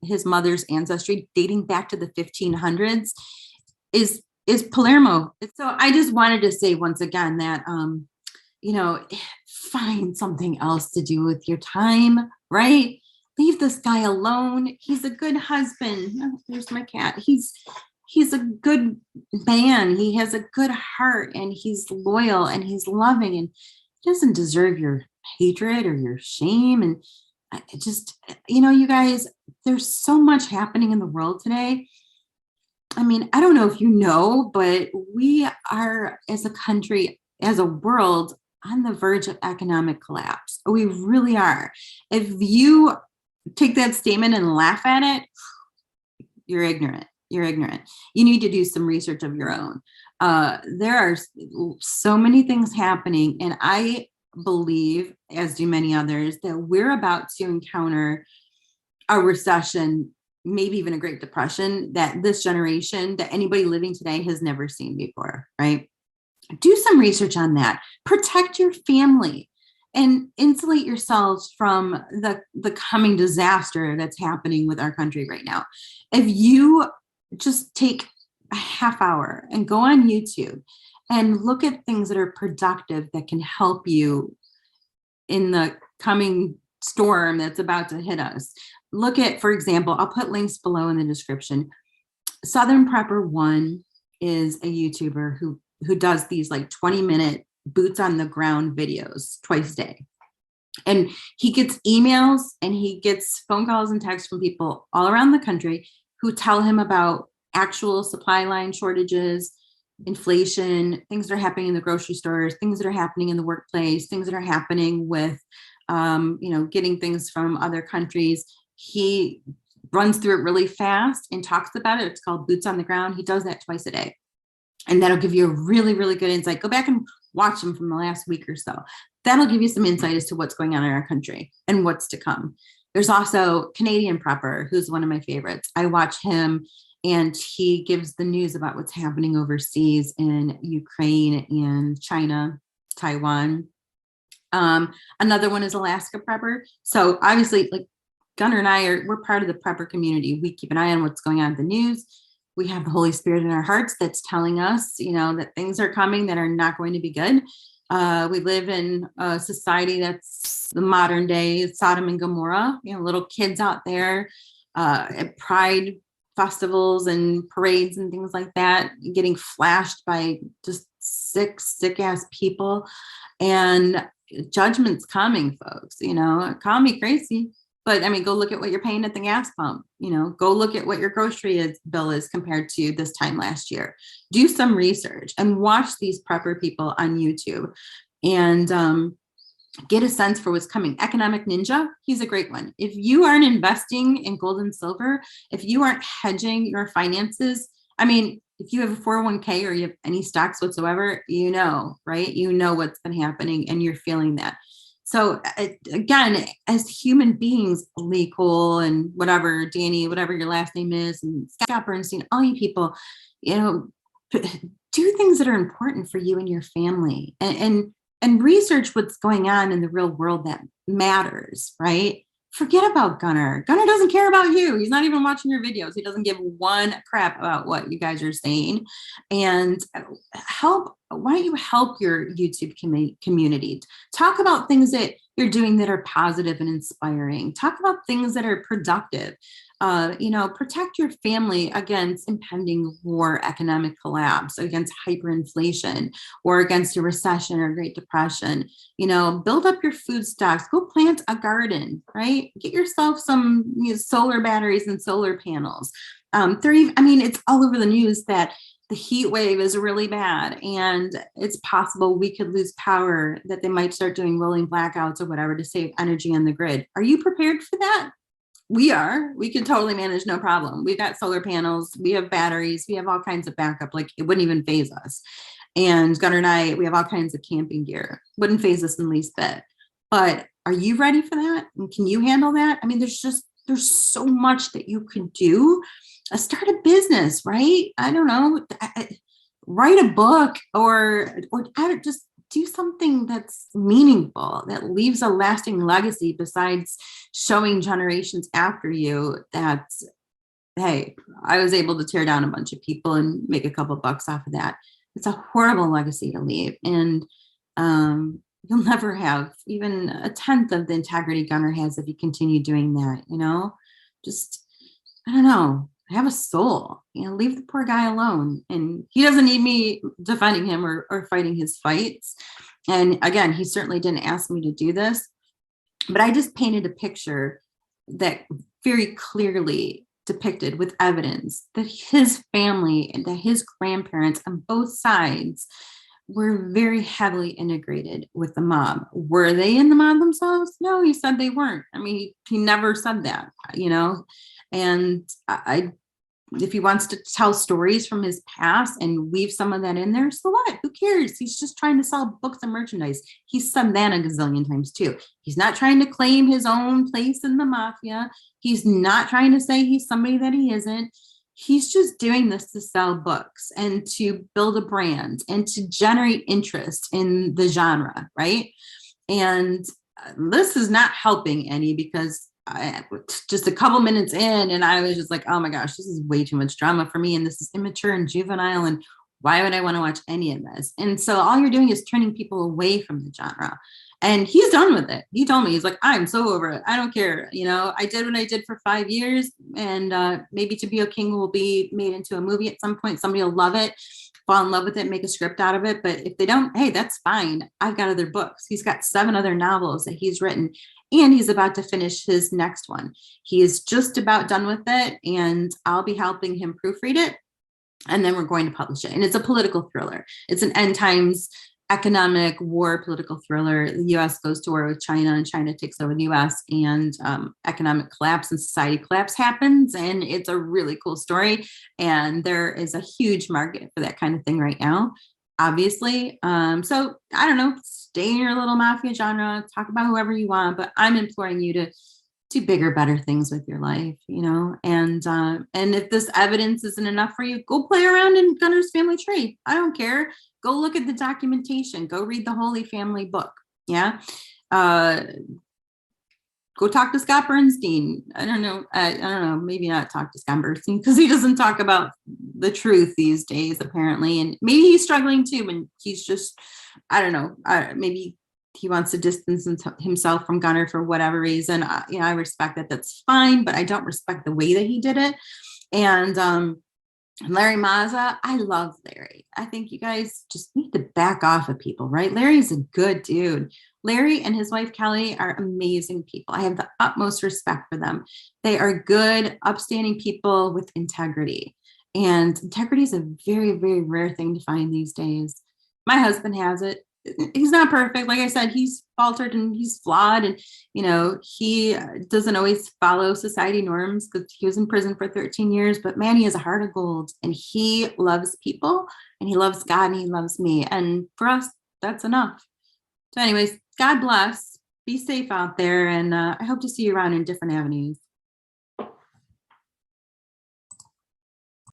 his mother's ancestry dating back to the 1500s is Palermo. So I just wanted to say once again that, find something else to do with your time, right? Leave this guy alone. He's a good husband. Oh, there's my cat. He's a good man. He has a good heart and he's loyal and he's loving and he doesn't deserve your hatred or your shame. And I just, you guys, there's so much happening in the world today. I mean, I don't know if you know, but we are, as a country, as a world, on the verge of economic collapse. We really are. If you take that statement and laugh at it, you're ignorant. You need to do some research of your own. There are so many things happening, and I believe, as do many others, that we're about to encounter a recession, maybe even a Great Depression, that this generation, that anybody living today has never seen before, right? Do some research on that. Protect your family and insulate yourselves from the coming disaster that's happening with our country right now. If you just take a half hour and go on YouTube and look at things that are productive that can help you in the coming storm that's about to hit us. Look at, for example, I'll put links below in the description. Southern Prepper 1 is a YouTuber who does these like 20-minute boots on the ground videos twice a day. And he gets emails and he gets phone calls and texts from people all around the country who tell him about actual supply line shortages, inflation, things that are happening in the grocery stores, things that are happening in the workplace, things that are happening with, getting things from other countries. He runs through it really fast and talks about it. It's called Boots on the Ground. He does that twice a day. And that'll give you a really, really good insight. Go back and watch them from the last week or so. That'll give you some insight as to what's going on in our country and what's to come. There's also Canadian Prepper, who's one of my favorites. I watch him and he gives the news about what's happening overseas in Ukraine and China, Taiwan. Another one is Alaska Prepper. So obviously, like Gunner and we're part of the prepper community. We keep an eye on what's going on in the news. We have the Holy Spirit in our hearts that's telling us, that things are coming that are not going to be good. We live in a society that's the modern day Sodom and Gomorrah, little kids out there at pride festivals and parades and things like that, getting flashed by just sick ass people. And judgment's coming, folks. Call me crazy. But I mean, go look at what you're paying at the gas pump. Go look at what your grocery bill is compared to this time last year. Do some research and watch these prepper people on YouTube and get a sense for what's coming. Economic Ninja, he's a great one. If you aren't investing in gold and silver, if you aren't hedging your finances, I mean, if you have a 401k or you have any stocks whatsoever, right? What's been happening and you're feeling that. So again, as human beings, Lee Cole and whatever, Danny, whatever your last name is, and Scott Bernstein, all you people, do things that are important for you and your family and research what's going on in the real world that matters, right? Forget about Gunner. Gunner doesn't care about you. He's not even watching your videos. He doesn't give one crap about what you guys are saying. And why don't you help your YouTube community? Talk about things that you're doing that are positive and inspiring. Talk about things that are productive. Protect your family against impending war, economic collapse, against hyperinflation, or against a recession or Great Depression. Build up your food stocks. Go plant a garden, right? Get yourself some solar batteries and solar panels. It's all over the news that the heat wave is really bad and it's possible we could lose power, that they might start doing rolling blackouts or whatever to save energy on the grid. Are you prepared for that? We are. We can totally manage, no problem. We've got solar panels, we have batteries, we have all kinds of backup, like it wouldn't even phase us. And Gunnar and I, we have all kinds of camping gear. Wouldn't phase us in the least bit. But are you ready for that? And can you handle that? I mean, there's so much that you can do. Start a business, right? I don't know. Write a book or just do something that's meaningful, that leaves a lasting legacy besides showing generations after you that, hey, I was able to tear down a bunch of people and make a couple bucks off of that. It's a horrible legacy to leave. And you'll never have even a tenth of the integrity Gunnar has if you continue doing that, just, I don't know, have a soul, leave the poor guy alone. And he doesn't need me defending him or fighting his fights. And again, he certainly didn't ask me to do this, but I just painted a picture that very clearly depicted with evidence that his family and that his grandparents on both sides were very heavily integrated with the mob. Were they in the mob themselves? No, he said they weren't. I mean, he never said that, and if he wants to tell stories from his past and weave some of that in there, so what? Who cares? He's just trying to sell books and merchandise. He's said that a gazillion times too. He's not trying to claim his own place in the mafia. He's not trying to say he's somebody that he isn't. He's just doing this to sell books and to build a brand and to generate interest in the genre, right? And this is not helping any, because just a couple minutes in and I was just like, oh my gosh, this is way too much drama for me. And this is immature and juvenile. And why would I want to watch any of this? And so all you're doing is turning people away from the genre. And he's done with it. He told me, he's like, I'm so over it. I don't care. I did what I did for 5 years, and maybe To Be a King will be made into a movie at some point. Somebody will love it, fall in love with it, make a script out of it. But if they don't, hey, that's fine. I've got other books. He's got 7 other novels that he's written, and he's about to finish his next one. He is just about done with it, and I'll be helping him proofread it. And then we're going to publish it. And it's a political thriller. It's an end times economic war political thriller. The U.S. goes to war with China, and China takes over the U.S., and economic collapse and society collapse happens. And it's a really cool story. And there is a huge market for that kind of thing right now, obviously. So I don't know, stay in your little mafia genre, talk about whoever you want, but I'm imploring you to do bigger, better things with your life, and if this evidence isn't enough for you, go play around in Gunnar's family tree. I don't care. Go look at the documentation. Go read the Holy Family book. Yeah. Go talk to Scott Bernstein. I don't know. Maybe not talk to Scott Bernstein, because he doesn't talk about the truth these days, apparently. And maybe he's struggling too. And he's just, I don't know. Maybe he wants to distance himself from Gunnar for whatever reason. I respect that. That's fine, but I don't respect the way that he did it. And Larry Mazza, I love Larry. I think you guys just need to back off of people, right? Larry's a good dude. Larry and his wife, Kelly, are amazing people. I have the utmost respect for them. They are good, upstanding people with integrity. And integrity is a very, very rare thing to find these days. My husband has it. He's not perfect. Like I said, he's faltered and he's flawed, and he doesn't always follow society norms because he was in prison for 13 years, but man, he has a heart of gold, and he loves people, and he loves God, and he loves me, and for us, that's enough. So anyways, God bless, be safe out there, and I hope to see you around in different avenues.